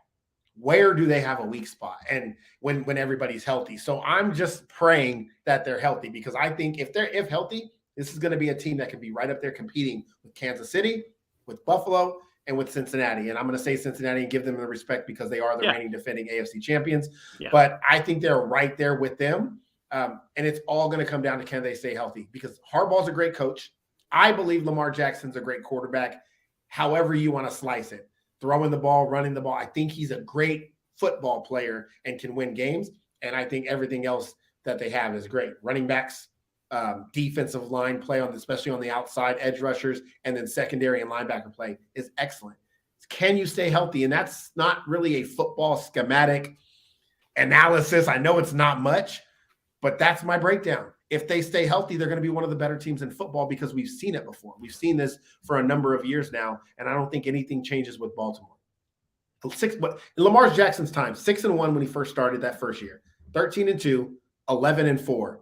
where do they have a weak spot? And when everybody's healthy. So I'm just praying that they're healthy because I think if healthy, this is going to be a team that can be right up there competing with Kansas City, with Buffalo, and with Cincinnati. And I'm going to say Cincinnati and give them the respect because they are the reigning defending AFC champions. Yeah. But I think they're right there with them. And it's all going to come down to can they stay healthy because Harbaugh's a great coach. I believe Lamar Jackson's a great quarterback, however you want to slice it. Throwing the ball, running the ball. I think he's a great football player and can win games. And I think everything else that they have is great. Running backs, defensive line play especially on the outside, edge rushers, and then secondary and linebacker play is excellent. Can you stay healthy? And that's not really a football schematic analysis. I know it's not much, but that's my breakdown. If they stay healthy, they're going to be one of the better teams in football because we've seen it before. We've seen this for a number of years now, and I don't think anything changes with Baltimore. In Lamar Jackson's time, 6-1 when he first started that first year, 13-2, 11-4.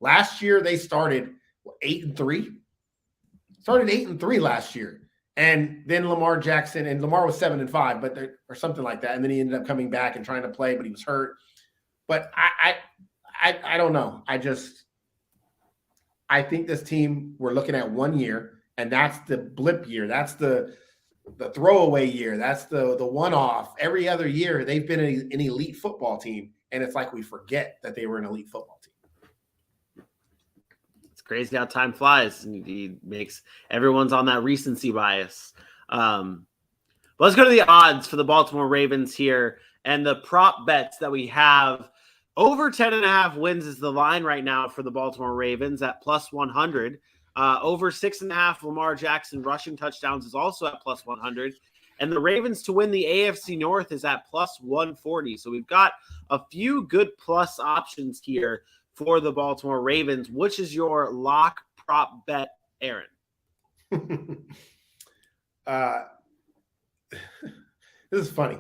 Last year, they started 8-3. Started 8-3 last year. And then Lamar Jackson, and Lamar was 7-5, or something like that. And then he ended up coming back and trying to play, but he was hurt. But I don't know. I think this team, we're looking at 1 year, and that's the blip year. That's the throwaway year. That's the one-off. Every other year, they've been an elite football team, and it's like we forget that they were an elite football team. Crazy how time flies, and he makes everyone's on that recency bias. Let's go to the odds for the Baltimore Ravens here, and the prop bets that we have. Over 10.5 wins is the line right now for the Baltimore Ravens at plus 100. Over 6.5 Lamar Jackson rushing touchdowns is also at plus 100. And the Ravens to win the AFC North is at plus 140. So we've got a few good plus options here for the Baltimore Ravens. Which is your lock prop bet, Aaron? This is funny.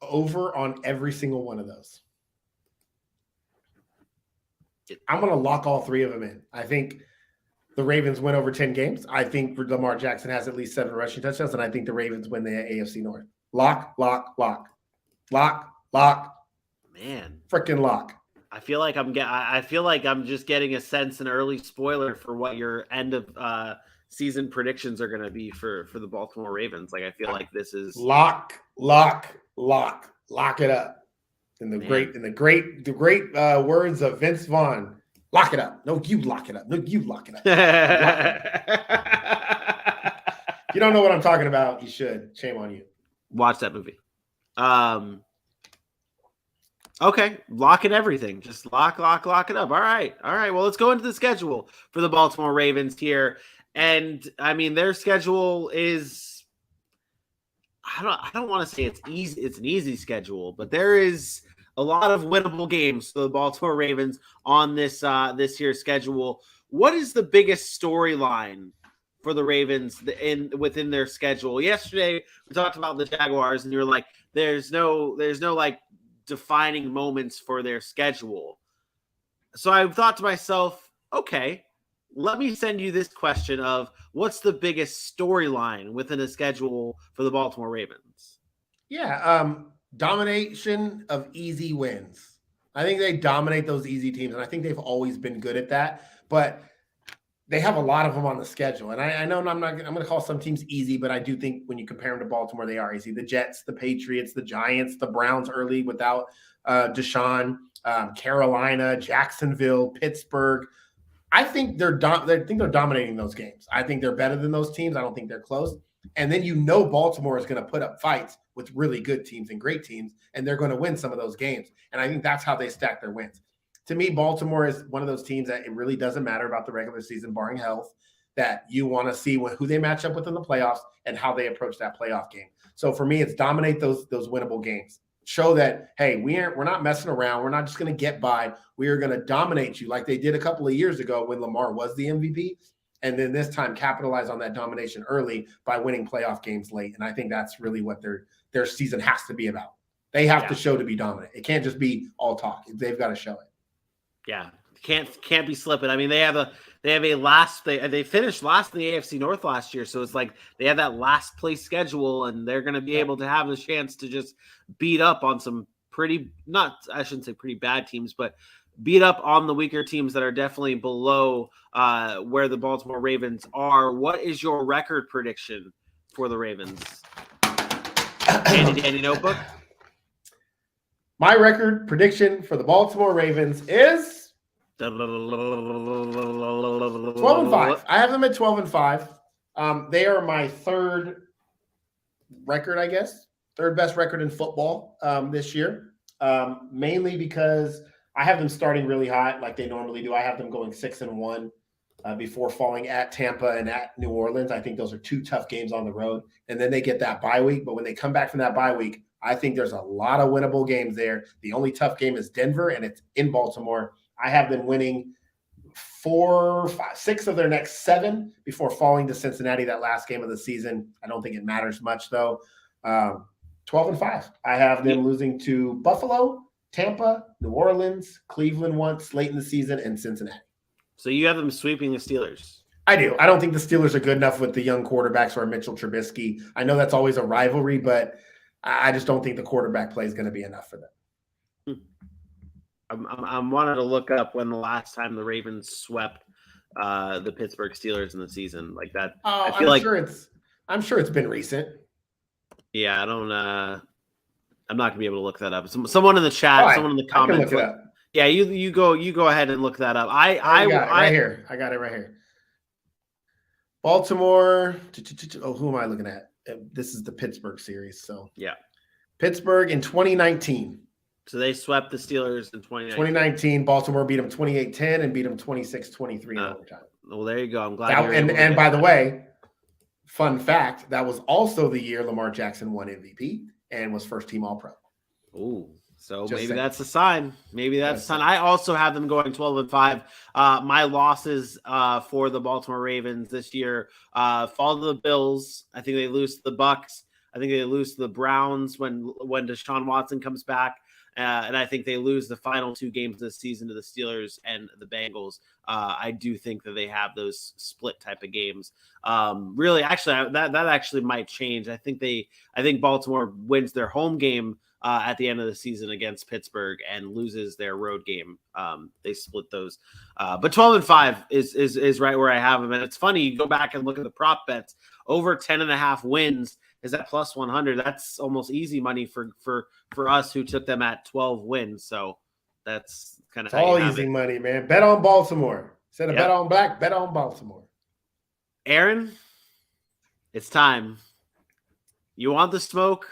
Over on every single one of those. I'm going to lock all 3 of them in. I think the Ravens win over 10 games. I think Lamar Jackson has at least 7 rushing touchdowns, and I think the Ravens win the AFC North. Lock, lock, lock. Lock, lock. Man. Freaking lock. I feel like I'm just getting a sense, an early spoiler for what your end of season predictions are going to be for the Baltimore Ravens. Like I feel like this is lock it up. In the great words of Vince Vaughn, lock it up. No, you lock it up. No, you lock it up. If you don't know what I'm talking about, you should. Shame on you. Watch that movie. Okay, locking everything. Just lock it up. All right. Well, let's go into the schedule for the Baltimore Ravens here. And I mean, their schedule is, I don't want to say it's easy. It's an easy schedule, but there is a lot of winnable games for the Baltimore Ravens on this year's schedule. What is the biggest storyline for the Ravens within their schedule? Yesterday we talked about the Jaguars, and you were like, "There's no like defining moments for their schedule." So I thought to myself, okay, let me send you this question of what's the biggest storyline within a schedule for the Baltimore Ravens? Yeah, domination of easy wins. I think they dominate those easy teams, and I think they've always been good at that. But they have a lot of them on the schedule. And I know I'm going to call some teams easy, but I do think when you compare them to Baltimore, they are easy. The Jets, the Patriots, the Giants, the Browns early without Deshaun, Carolina, Jacksonville, Pittsburgh. I think they're dominating those games. I think they're better than those teams. I don't think they're close. And then Baltimore is going to put up fights with really good teams and great teams, and they're going to win some of those games. And I think that's how they stack their wins. To me, Baltimore is one of those teams that it really doesn't matter about the regular season, barring health, that you want to see who they match up with in the playoffs and how they approach that playoff game. So for me, it's dominate those winnable games. Show that, hey, we're not messing around. We're not just going to get by. We are going to dominate you like they did a couple of years ago when Lamar was the MVP. And then this time capitalize on that domination early by winning playoff games late. And I think that's really what their season has to be about. They have to show to be dominant. It can't just be all talk. They've got to show it. Yeah, can't be slipping. I mean, they finished last in the AFC North last year, so it's like they have that last place schedule, and they're going to be able to have the chance to just beat up on some I shouldn't say pretty bad teams, but beat up on the weaker teams that are definitely below where the Baltimore Ravens are. What is your record prediction for the Ravens? Danny Notebook? My record prediction for the Baltimore Ravens is 12-5. I have them at 12-5. They are my third record, I guess. Third best record in football this year. Mainly because I have them starting really hot like they normally do. I have them going 6-1 before falling at Tampa and at New Orleans. I think those are two tough games on the road. And then they get that bye week. But when they come back from that bye week, I think there's a lot of winnable games there. The only tough game is Denver, and it's in Baltimore. I have them winning 6 of their next 7 before falling to Cincinnati that last game of the season. I don't think it matters much, though. 12-5. I have them losing to Buffalo, Tampa, New Orleans, Cleveland once late in the season, and Cincinnati. So you have them sweeping the Steelers. I do. I don't think the Steelers are good enough with the young quarterbacks or Mitchell Trubisky. I know that's always a rivalry, but I just don't think the quarterback play is going to be enough for them. I'm wanting to look up when the last time the Ravens swept the Pittsburgh Steelers in the season like that. I'm sure it's been recent. Yeah, I'm not gonna be able to look that up. Someone in the chat, someone in the comments. Yeah, you go ahead and look that up. I got it right here. I got it right here. Baltimore. Who am I looking at? This is the Pittsburgh series. So yeah, Pittsburgh in 2019. So they swept the Steelers in 2019. 2019, Baltimore beat them 28-10 and beat them 26-23 in overtime. Well, there you go. I'm glad. And by the way, fun fact, that was also the year Lamar Jackson won MVP and was first team All-Pro. Ooh. So maybe that's a sign. Maybe that's a sign. I also have them going 12-5. My losses for the Baltimore Ravens this year fall to the Bills. I think they lose to the Bucks. I think they lose to the Browns when Deshaun Watson comes back. And I think they lose the final 2 games this season to the Steelers and the Bengals. I do think that they have those split type of games. Really, actually, that actually might change. I think Baltimore wins their home game at the end of the season against Pittsburgh and loses their road game. They split those. But 12-5 is right where I have them. And it's funny, you go back and look at the prop bets. Over 10.5 wins is at plus 100. That's almost easy money for us who took them at 12 wins. So that's kind of all easy money, man. Bet on Baltimore. Instead of bet on black, bet on Baltimore. Aaron, it's time. You want the smoke?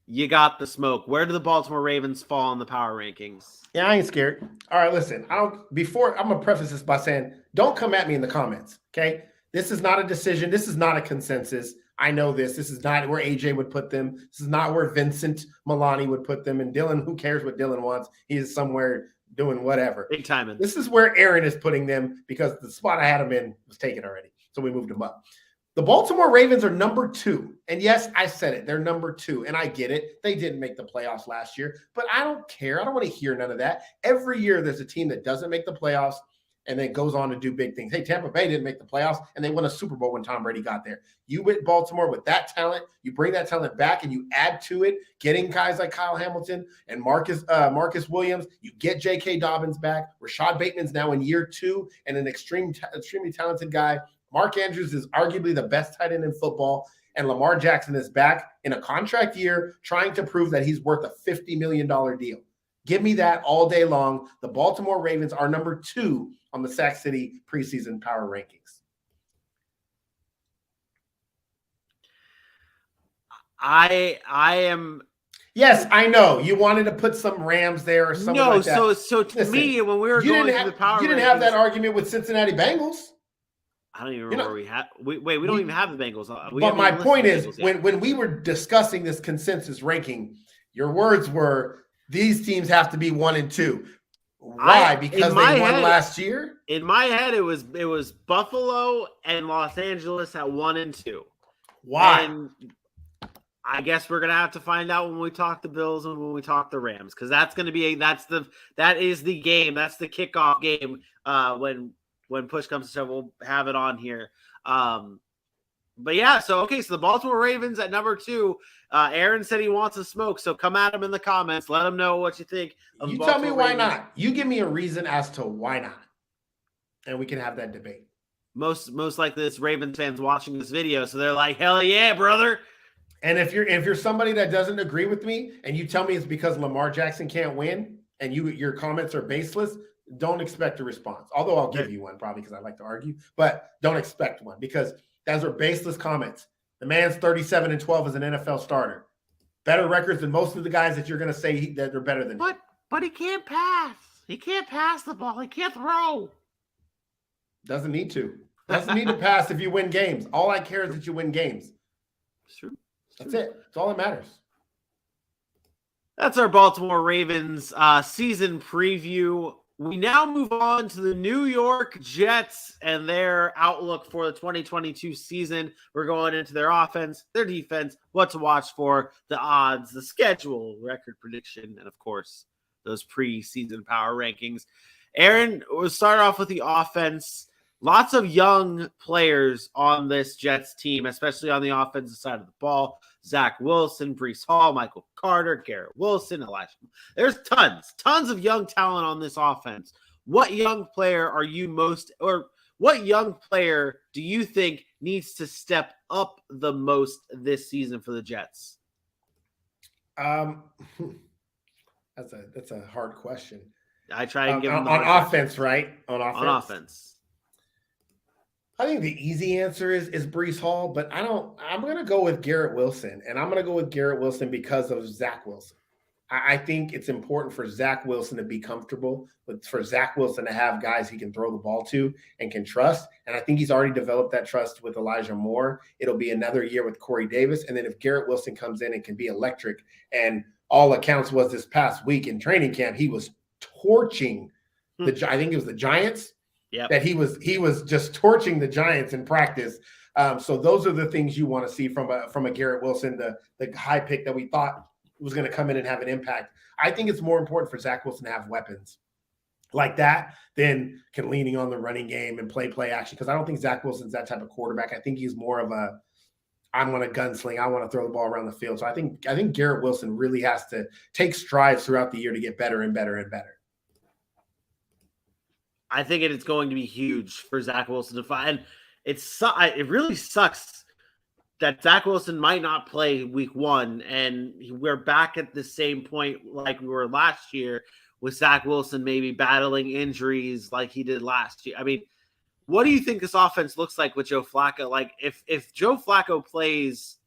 You got the smoke. Where do the Baltimore Ravens fall in the power rankings? Yeah, I ain't scared. All right, listen. I'm gonna preface this by saying, don't come at me in the comments. Okay, this is not a decision. This is not a consensus. I know this. This is not where AJ would put them. This is not where Vincent Milani would put them. And Dylan, who cares what Dylan wants? He is somewhere doing whatever. Big time. This is where Aaron is putting them because the spot I had him in was taken already. So we moved him up. The Baltimore Ravens are number 2. And yes, I said it. They're number 2. And I get it. They didn't make the playoffs last year. But I don't care. I don't want to hear none of that. Every year there's a team that doesn't make the playoffs. and then goes on to do big things. Hey, Tampa Bay didn't make the playoffs, and they won a Super Bowl when Tom Brady got there. You went Baltimore with that talent. You bring that talent back, and you add to it, getting guys like Kyle Hamilton and Marcus Williams. You get J.K. Dobbins back. Rashad Bateman's now in year 2 and an extremely talented guy. Mark Andrews is arguably the best tight end in football, and Lamar Jackson is back in a contract year trying to prove that he's worth a $50 million deal. Give me that all day long. The Baltimore Ravens are number 2 on the Sac City preseason power rankings. I am. Yes, I know. You wanted to put some Rams there or something like that. So to me, when we were going through the power rankings, you didn't have that argument with Cincinnati Bengals. I don't even remember where we had. We don't even have the Bengals. But my point is, when we were discussing this consensus ranking, your words were these teams have to be 1 and 2. Why? Because they won last year? In my head, it was Buffalo and Los Angeles at 1 and 2. Why? And I guess we're gonna have to find out when we talk the Bills and when we talk the Rams, because that's gonna be that is the game. That's the kickoff game. When push comes to shove, we'll have it on here. But yeah, so the Baltimore Ravens at number 2. Aaron said he wants to smoke, so come at him in the comments. Let him know what you think. You tell me why not. You give me a reason as to why not, and we can have that debate. Most likely, this Ravens fans watching this video, so they're like, "Hell yeah, brother!" And if you're somebody that doesn't agree with me, and you tell me it's because Lamar Jackson can't win, and your comments are baseless, don't expect a response. Although I'll give you one probably because I like to argue, but don't expect one because those are baseless comments. The man's 37-12 as an NFL starter. Better records than most of the guys that you're going to say that they're better than him. But he can't pass. He can't pass the ball. He can't throw. Doesn't need to. Doesn't need to pass if you win games. All I care is that you win games. It's true. That's it. That's all that matters. That's our Baltimore Ravens season preview. We now move on to the New York Jets and their outlook for the 2022 season. We're going into their offense, their defense, what to watch for, the odds, the schedule, record prediction, and, of course, those preseason power rankings. Aaron, we'll start off with the offense. Lots of young players on this Jets team, especially on the offensive side of the ball. Zach Wilson, Breece Hall, Michael Carter, Garrett Wilson, Elijah. There's tons of young talent on this offense. What young player what young player do you think needs to step up the most this season for the Jets? That's a hard question. I try and give them on offense, right? On offense. I think the easy answer is Breece Hall, but I'm going to go with Garrett Wilson, and I'm going to go with Garrett Wilson because of Zach Wilson. I think it's important for Zach Wilson to be comfortable, but for Zach Wilson to have guys he can throw the ball to and can trust. And I think he's already developed that trust with Elijah Moore. It'll be another year with Corey Davis. And then if Garrett Wilson comes in and can be electric, and all accounts was this past week in training camp, he was torching I think it was the Giants. Yeah, that he was just torching the Giants in practice. So those are the things you want to see from a Garrett Wilson, the high pick that we thought was going to come in and have an impact. I think it's more important for Zach Wilson to have weapons like that than leaning on the running game and play action, because I don't think Zach Wilson's that type of quarterback. I think he's more of I want to gunsling. I want to throw the ball around the field. So I think Garrett Wilson really has to take strides throughout the year to get better and better and better. I think it is going to be huge for Zach Wilson to find. It really sucks that Zach Wilson might not play week 1, and we're back at the same point like we were last year with Zach Wilson maybe battling injuries like he did last year. I mean, what do you think this offense looks like with Joe Flacco? Like if Joe Flacco plays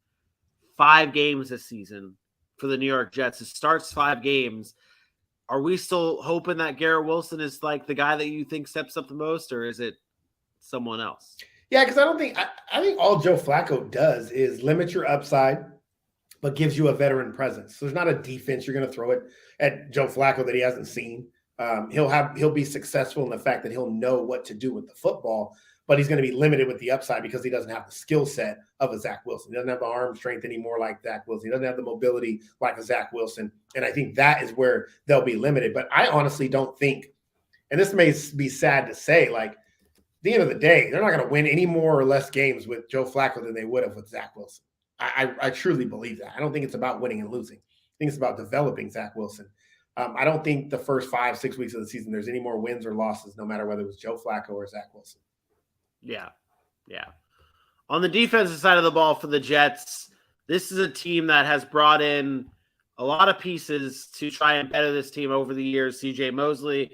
5 games this season for the New York Jets, it starts 5 games, are we still hoping that Garrett Wilson is like the guy that you think steps up the most, or is it someone else? Yeah, because I think all Joe Flacco does is limit your upside, but gives you a veteran presence. So there's not a defense you're going to throw it at Joe Flacco that he hasn't seen. He'll be successful in the fact that he'll know what to do with the football, but he's going to be limited with the upside because he doesn't have the skill set of a Zach Wilson. He doesn't have the arm strength anymore like Zach Wilson. He doesn't have the mobility like a Zach Wilson. And I think that is where they'll be limited. But I honestly don't think and this may be sad to say, like, at the end of the day, they're not going to win any more or less games with Joe Flacco than they would have with Zach Wilson. I truly believe that. I don't think it's about winning and losing. I think it's about developing Zach Wilson. I don't think the first 5-6 weeks of the season there's any more wins or losses, no matter whether it was Joe Flacco or Zach Wilson. Yeah. On the defensive side of the ball for the Jets, this is a team that has brought in a lot of pieces to try and better this team over the years. C.J. Mosley,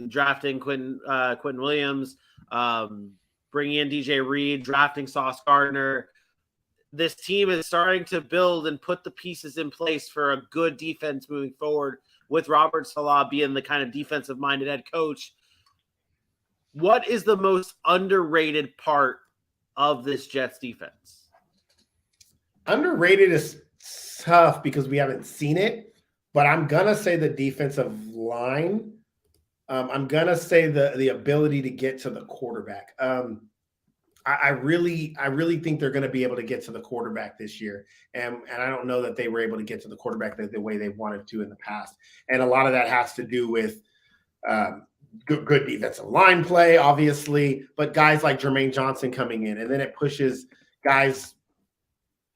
drafting Quentin Williams, bringing in DJ Reed, drafting Sauce Gardner. This team is starting to build and put the pieces in place for a good defense moving forward, with Robert Saleh being the kind of defensive-minded head coach. What is the most underrated part of this Jets defense? Underrated is tough because we haven't seen it, but I'm going to say the defensive line. I'm going to say the ability to get to the quarterback. I really think they're going to be able to get to the quarterback this year. And I don't know that they were able to get to the quarterback the way they wanted to in the past. And a lot of that has to do with good defensive line play, obviously, but guys like Jermaine Johnson coming in, and then it pushes guys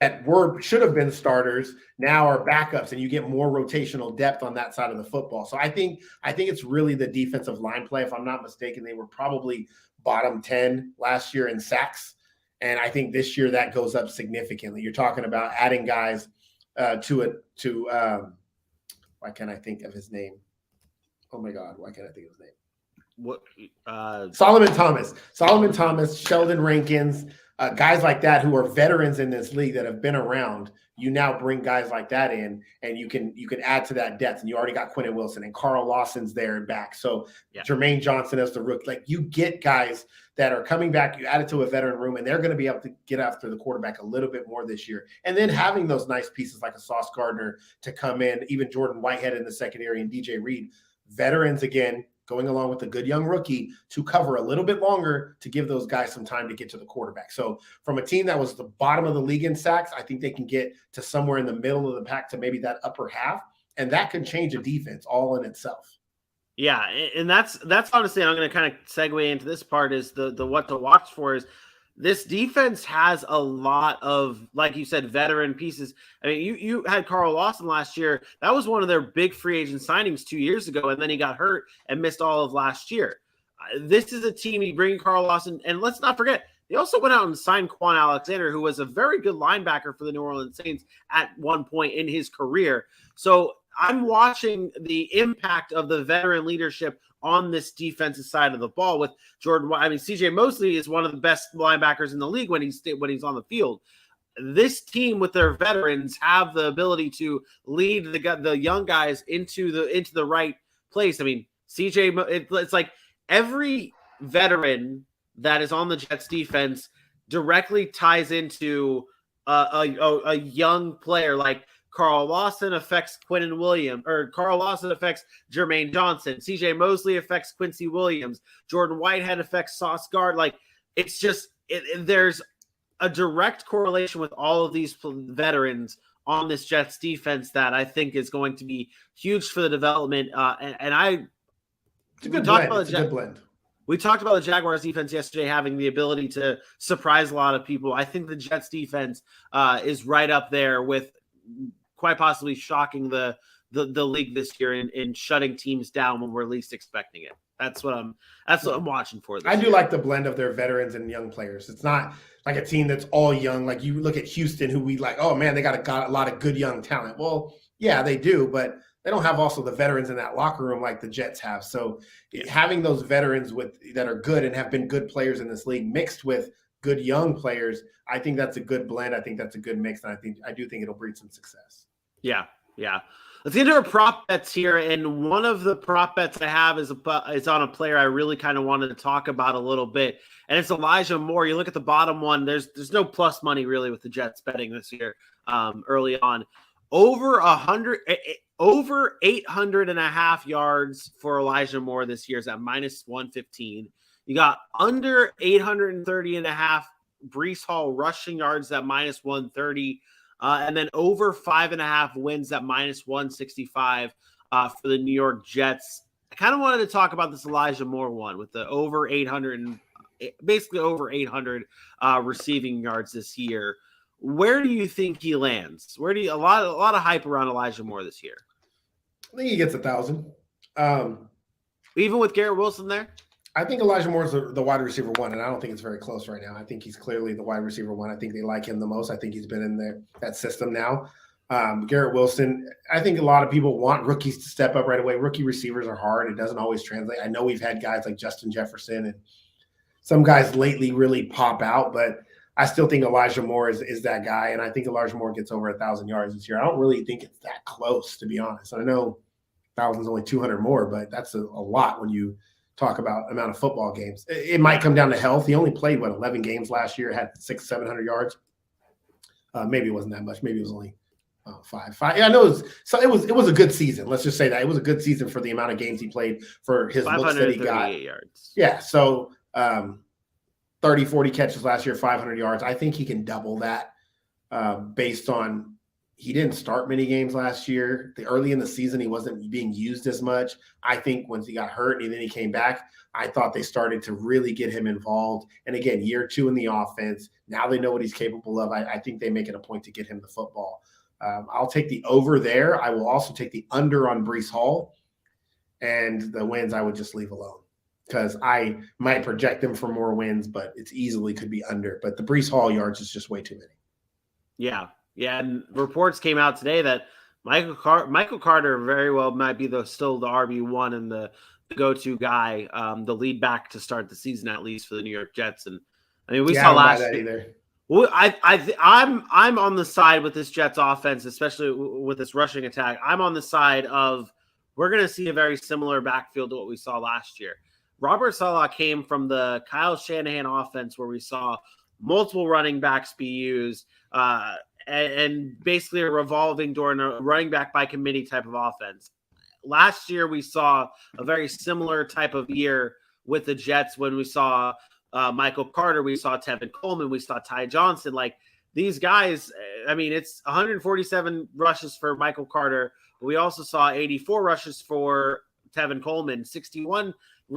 that should have been starters now are backups, and you get more rotational depth on that side of the football. So I think it's really the defensive line play. If I'm not mistaken, they were probably bottom 10 last year in sacks, and I think this year that goes up significantly. You're talking about adding guys to why can't I think of his name? Oh my God, why can't I think of his name? What? Solomon Thomas, Sheldon Rankins, guys like that who are veterans in this league that have been around. You now bring guys like that in, and you can add to that depth. And you already got Quentin Wilson and Carl Lawson's there and back. So Jermaine Johnson as the rookie, like, you get guys that are coming back. You add it to a veteran room, and they're going to be able to get after the quarterback a little bit more this year. And then having those nice pieces like a Sauce Gardner to come in, even Jordan Whitehead in the secondary and DJ Reed, veterans again, going along with a good young rookie to cover a little bit longer to give those guys some time to get to the quarterback. So from a team that was the bottom of the league in sacks, I think they can get to somewhere in the middle of the pack to maybe that upper half, and that can change a defense all in itself. Yeah, and that's honestly, I'm going to kind of segue into this part, is the what to watch for is this defense has a lot of, like you said, veteran pieces. I mean, you had Carl Lawson last year. That was one of their big free agent signings 2 years ago, and then he got hurt and missed all of last year. This is a team, you bring Carl Lawson, and let's not forget, they also went out and signed Quan Alexander, who was a very good linebacker for the New Orleans Saints at one point in his career. So I'm watching the impact of the veteran leadership on this defensive side of the ball with Jordan. I mean, CJ Mosley is one of the best linebackers in the league when he's on the field. This team with their veterans have the ability to lead the young guys into the right place. I mean, it's like every veteran that is on the Jets defense directly ties into a young player. Like Carl Lawson affects Quentin Williams, or Carl Lawson affects Jermaine Johnson. CJ Mosley affects Quincy Williams. Jordan Whitehead affects Sauce Gardner. Like, it's just there's a direct correlation with all of these veterans on this Jets defense that I think is going to be huge for the development. It's a good blend. We talked about the Jaguars defense yesterday having the ability to surprise a lot of people. I think the Jets defense is right up there with quite possibly shocking the league this year in shutting teams down when we're least expecting it. That's what I'm watching for. I do like the blend of their veterans and young players. It's not like a team that's all young. Like, you look at Houston, who we like, oh man, they got a lot of good young talent. Well, yeah, they do, but they don't have also the veterans in that locker room like the Jets have. So having those veterans that are good and have been good players in this league mixed with good young players, I think that's a good blend. I think that's a good mix, and I do think it'll breed some success. Yeah. Let's get into our prop bets here, and one of the prop bets I have is on a player I really kind of wanted to talk about a little bit, and it's Elijah Moore. You look at the bottom one, there's no plus money really with the Jets betting this year early on. Over 800.5 yards for Elijah Moore this year is at -115. You got under 830.5 Breece Hall rushing yards at -130. And then over 5.5 wins at -165 for the New York Jets kind of wanted to talk about this Elijah Moore one with the over 800 and basically over 800 receiving yards this year. Where do you think he lands? Where do you a lot of hype around Elijah Moore this year? I think he gets 1,000. Even with Garrett Wilson there? I think Elijah Moore's the wide receiver one, and I don't think it's very close right now. I think he's clearly the wide receiver one. I think they like him the most. I think he's been in that system now. Garrett Wilson, I think a lot of people want rookies to step up right away. Rookie receivers are hard. It doesn't always translate. I know we've had guys like Justin Jefferson and some guys lately really pop out, but I still think Elijah Moore is that guy, and I think Elijah Moore gets over 1,000 yards this year. I don't really think it's that close, to be honest. I know 1,000 is only 200 more, but that's a lot when you talk about amount of football games. It might come down to health. He only played 11 games last year, had 600-700 yards. Maybe it wasn't that much. Maybe it was only 5. Yeah, I know. It was a good season. Let's just say that it was a good season for the amount of games he played for his looks that he got. Yards. Yeah, so 30, 40 catches last year, 500 yards. I think he can double that based on he didn't start many games last year. Early in the season, he wasn't being used as much. I think once he got hurt and then he came back, I thought they started to really get him involved. And again, year 2 in the offense. Now they know what he's capable of. I think they make it a point to get him the football. I'll take the over there. I will also take the under on Breece Hall. And the wins I would just leave alone because I might project them for more wins, but it's easily could be under. But the Breece Hall yards is just way too many. Yeah. Yeah, and reports came out today that Michael Carter very well might be still the RB1 and the go-to guy, the lead back to start the season at least for the New York Jets. And I mean, we saw last year. Either. Well, I'm on the side with this Jets offense, especially with this rushing attack. I'm on the side of we're going to see a very similar backfield to what we saw last year. Robert Saleh came from the Kyle Shanahan offense where we saw multiple running backs be used. And basically a revolving door and a running back by committee type of offense. Last year, we saw a very similar type of year with the Jets when we saw Michael Carter, we saw Tevin Coleman, we saw Ty Johnson. Like these guys, I mean, it's 147 rushes for Michael Carter. But we also saw 84 rushes for Tevin Coleman, 61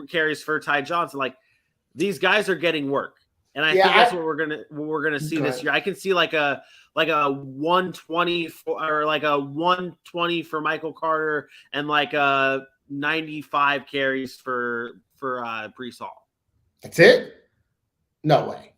carries for Ty Johnson. Like these guys are getting work. And I think that's what we're gonna see this year. I can see like a 120 or like a 120 for Michael Carter and like a 95 carries for Breece Hall. That's it? No way.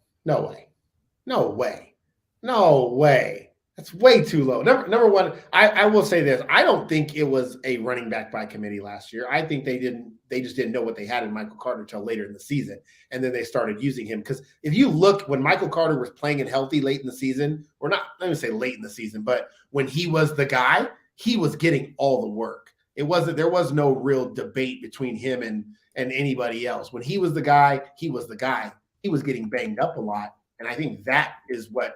That's way too low. Number one, I will say this. I don't think it was a running back by committee last year. I think they just didn't know what they had in Michael Carter until later in the season. And then they started using him. Because if you look when Michael Carter was playing and healthy late in the season, or not, let me say late in the season, but when he was the guy, he was getting all the work. There was no real debate between him and anybody else. When he was the guy, he was the guy. He was getting banged up a lot. And I think that is what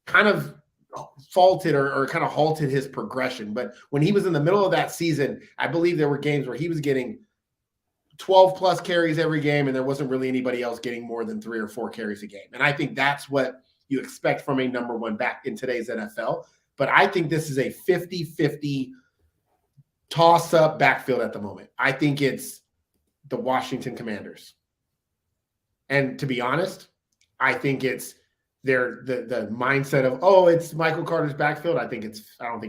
kind of faulted or kind of halted his progression. But when he was in the middle of that season, I believe there were games where he was getting 12 plus carries every game, and there wasn't really anybody else getting more than 3 or 4 carries a game. And I think that's what you expect from a number one back in today's NFL. But I think this is a 50-50 toss-up backfield at the moment. I think it's the Washington Commanders. And to be honest, I think it's the mindset of, oh, it's Michael Carter's backfield. I don't think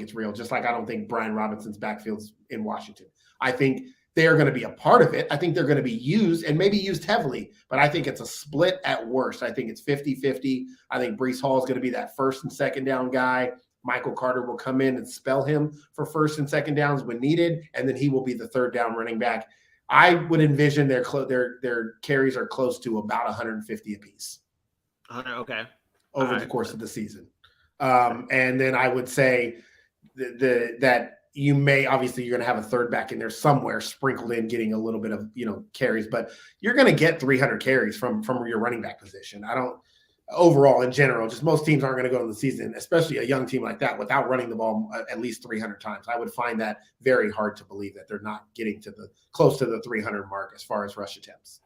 it's real. Just like I don't think Brian Robinson's backfield's in Washington. I think they are going to be a part of it. I think they're going to be used and maybe used heavily, but I think it's a split at worst. I think it's 50-50. I think Breece Hall is going to be that first and second down guy. Michael Carter will come in and spell him for first and second downs when needed, and then he will be the third down running back. I would envision their carries are close to about 150 apiece. Okay. Over the course of the season. And then I would say that you may, obviously you're going to have a third back in there somewhere sprinkled in, getting a little bit of, carries, but you're going to get 300 carries from your running back position. Overall in general, just most teams aren't going to go in the season, especially a young team like that, without running the ball at least 300 times. I would find that very hard to believe that they're not getting to close to the 300 mark as far as rush attempts.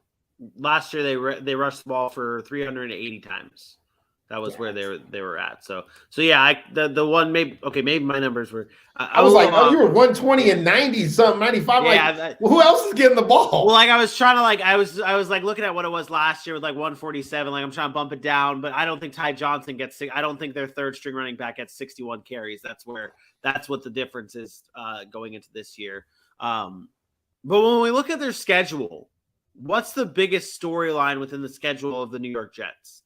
Last year, they rushed the ball for 380 times. That was where they were at. So yeah, the one maybe my numbers were. I was like, oh, you were 120 and 90 something, 95. Yeah, who else is getting the ball? Well, I was trying to I was looking at what it was last year with 147. I'm trying to bump it down, but I don't think Ty Johnson gets. I don't think their third string running back gets 61 carries. That's what the difference is going into this year. But when we look at their schedule, what's the biggest storyline within the schedule of the New York Jets?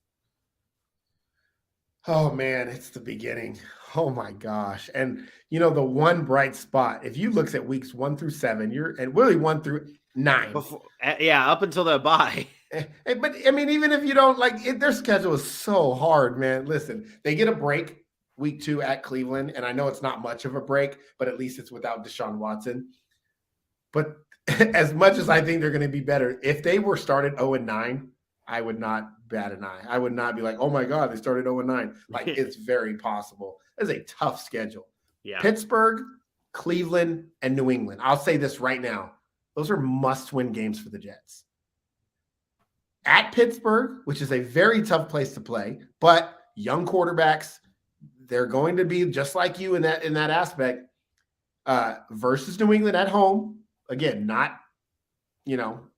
Oh, man, it's the beginning. Oh, my gosh. And, the one bright spot, if you look at weeks 1 through 7, and really 1 through 9. Up until the bye. But, I mean, even if you don't, their schedule is so hard, man. Listen, they get a break week 2 at Cleveland, and I know it's not much of a break, but at least it's without Deshaun Watson. But as much as I think they're going to be better, if they were started 0-9, I would not bat an eye. I would not be like, oh my God, they started 0-9. It's very possible. It's a tough schedule. Yeah. Pittsburgh, Cleveland, and New England. I'll say this right now. Those are must-win games for the Jets. At Pittsburgh, which is a very tough place to play, but young quarterbacks, they're going to be just like you in that aspect. Versus New England at home. Again, not,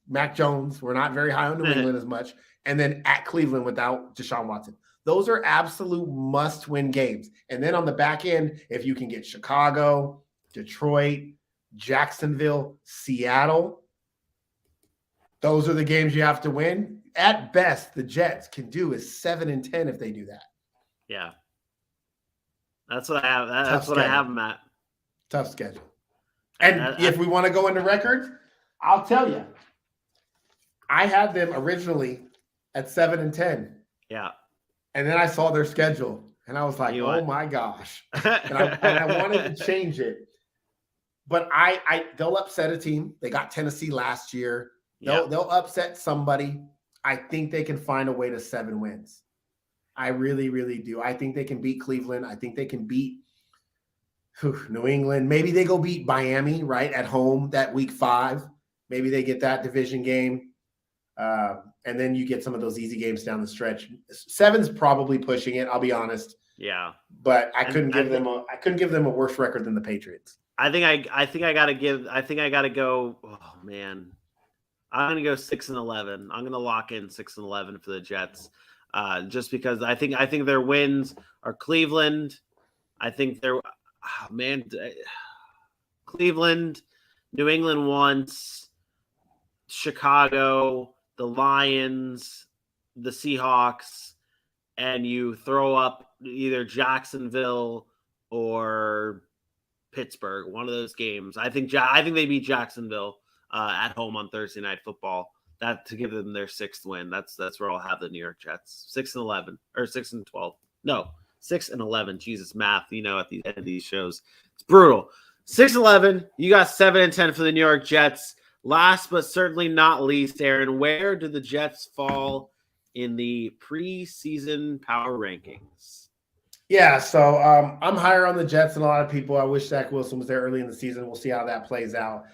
Mac Jones. We're not very high on New England as much. And then at Cleveland without Deshaun Watson. Those are absolute must-win games. And then on the back end, if you can get Chicago, Detroit, Jacksonville, Seattle, those are the games you have to win. At best, the Jets can do is 7-10 if they do that. Yeah. That's what I have. That's what I have them at. Tough schedule. And if we want to go into records, I'll tell you. I had them originally at 7-10. Yeah. And then I saw their schedule, and I was like, oh, my gosh. And I wanted to change it. But they'll upset a team. They got Tennessee last year. They'll upset somebody. I think they can find a way to 7 wins. I really, really do. I think they can beat Cleveland. I think they can beat New England. Maybe they go beat Miami, right, at home that week 5. Maybe they get that division game. And then you get some of those easy games down the stretch. 7's probably pushing it, I'll be honest. Yeah. But I couldn't give them a worse record than the Patriots. I think I gotta go. Oh man. I'm gonna go 6-11. I'm gonna lock in 6-11 for the Jets. Just because I think their wins are Cleveland. I think they're Cleveland, New England once, Chicago, the Lions, the Seahawks, and you throw up either Jacksonville or Pittsburgh, one of those games. I think they beat Jacksonville at home on Thursday Night Football. That to give them their 6th win. That's where I'll have the New York Jets. 6-11 or 6-12. No, 6-11. Jesus, math. At the end of these shows, it's brutal. 6-11. You got 7-10 for the New York Jets. Last but certainly not least, Aaron, where do the Jets fall in the preseason power rankings? Yeah, so I'm higher on the Jets than a lot of people. I wish Zach Wilson was there early in the season. We'll see how that plays out.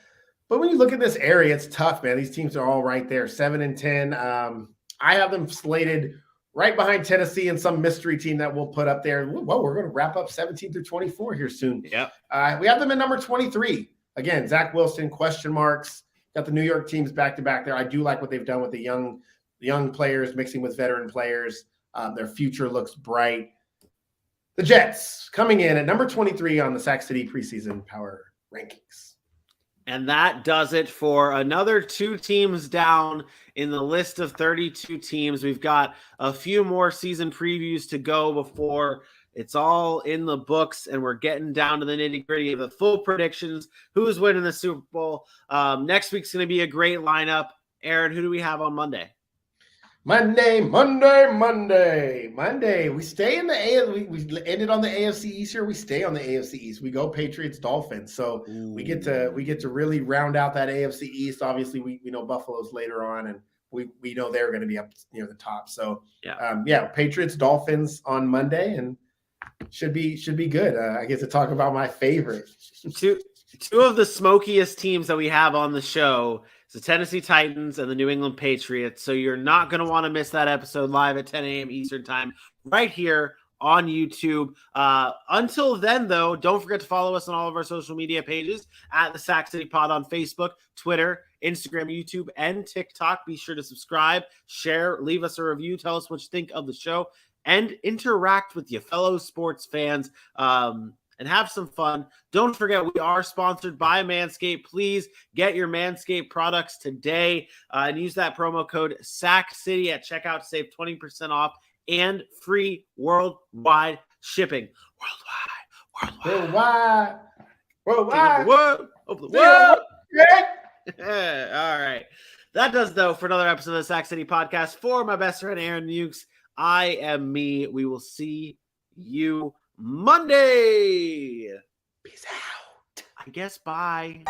But when you look at this area, it's tough, man. These teams are all right there, 7-10. I have them slated right behind Tennessee and some mystery team that we'll put up there. Well, we're going to wrap up 17 through 24 here soon. Yeah. We have them at number 23. Again, Zach Wilson, question marks. Got the New York teams back-to-back there. I do like what they've done with the young players mixing with veteran players. Their future looks bright. The Jets coming in at number 23 on the Sac City preseason power rankings. And that does it for another 2 teams down in the list of 32 teams. We've got a few more season previews to go before it's all in the books, and we're getting down to the nitty-gritty of the full predictions. Who's winning the Super Bowl? Next week's going to be a great lineup. Aaron, who do we have on Monday? Monday. We stay in the AFC. We ended on the AFC East here. We stay on the AFC East. We go Patriots, Dolphins. So we get to really round out that AFC East. Obviously, we know Buffalo's later on, and we know they're going to be up near the top. So Patriots, Dolphins on Monday, and should be good. I get to talk about my favorite. Two of the smokiest teams that we have on the show It's the Tennessee Titans and the New England Patriots. So you're not going to want to miss that episode live at 10 a.m. Eastern time right here on YouTube. Until then, though, don't forget to follow us on all of our social media pages at the Sac City Pod on Facebook, Twitter, Instagram, YouTube, and TikTok. Be sure to subscribe, share, leave us a review, tell us what you think of the show, and interact with your fellow sports fans and have some fun. Don't forget, we are sponsored by Manscaped. Please get your Manscaped products today and use that promo code SACCITY at checkout to save 20% off and free worldwide shipping. Worldwide. Over the world. All right. That does, though, for another episode of the Sac City Podcast. For my best friend, Aaron Mukes, I am me. We will see you Monday. Peace out. I guess bye.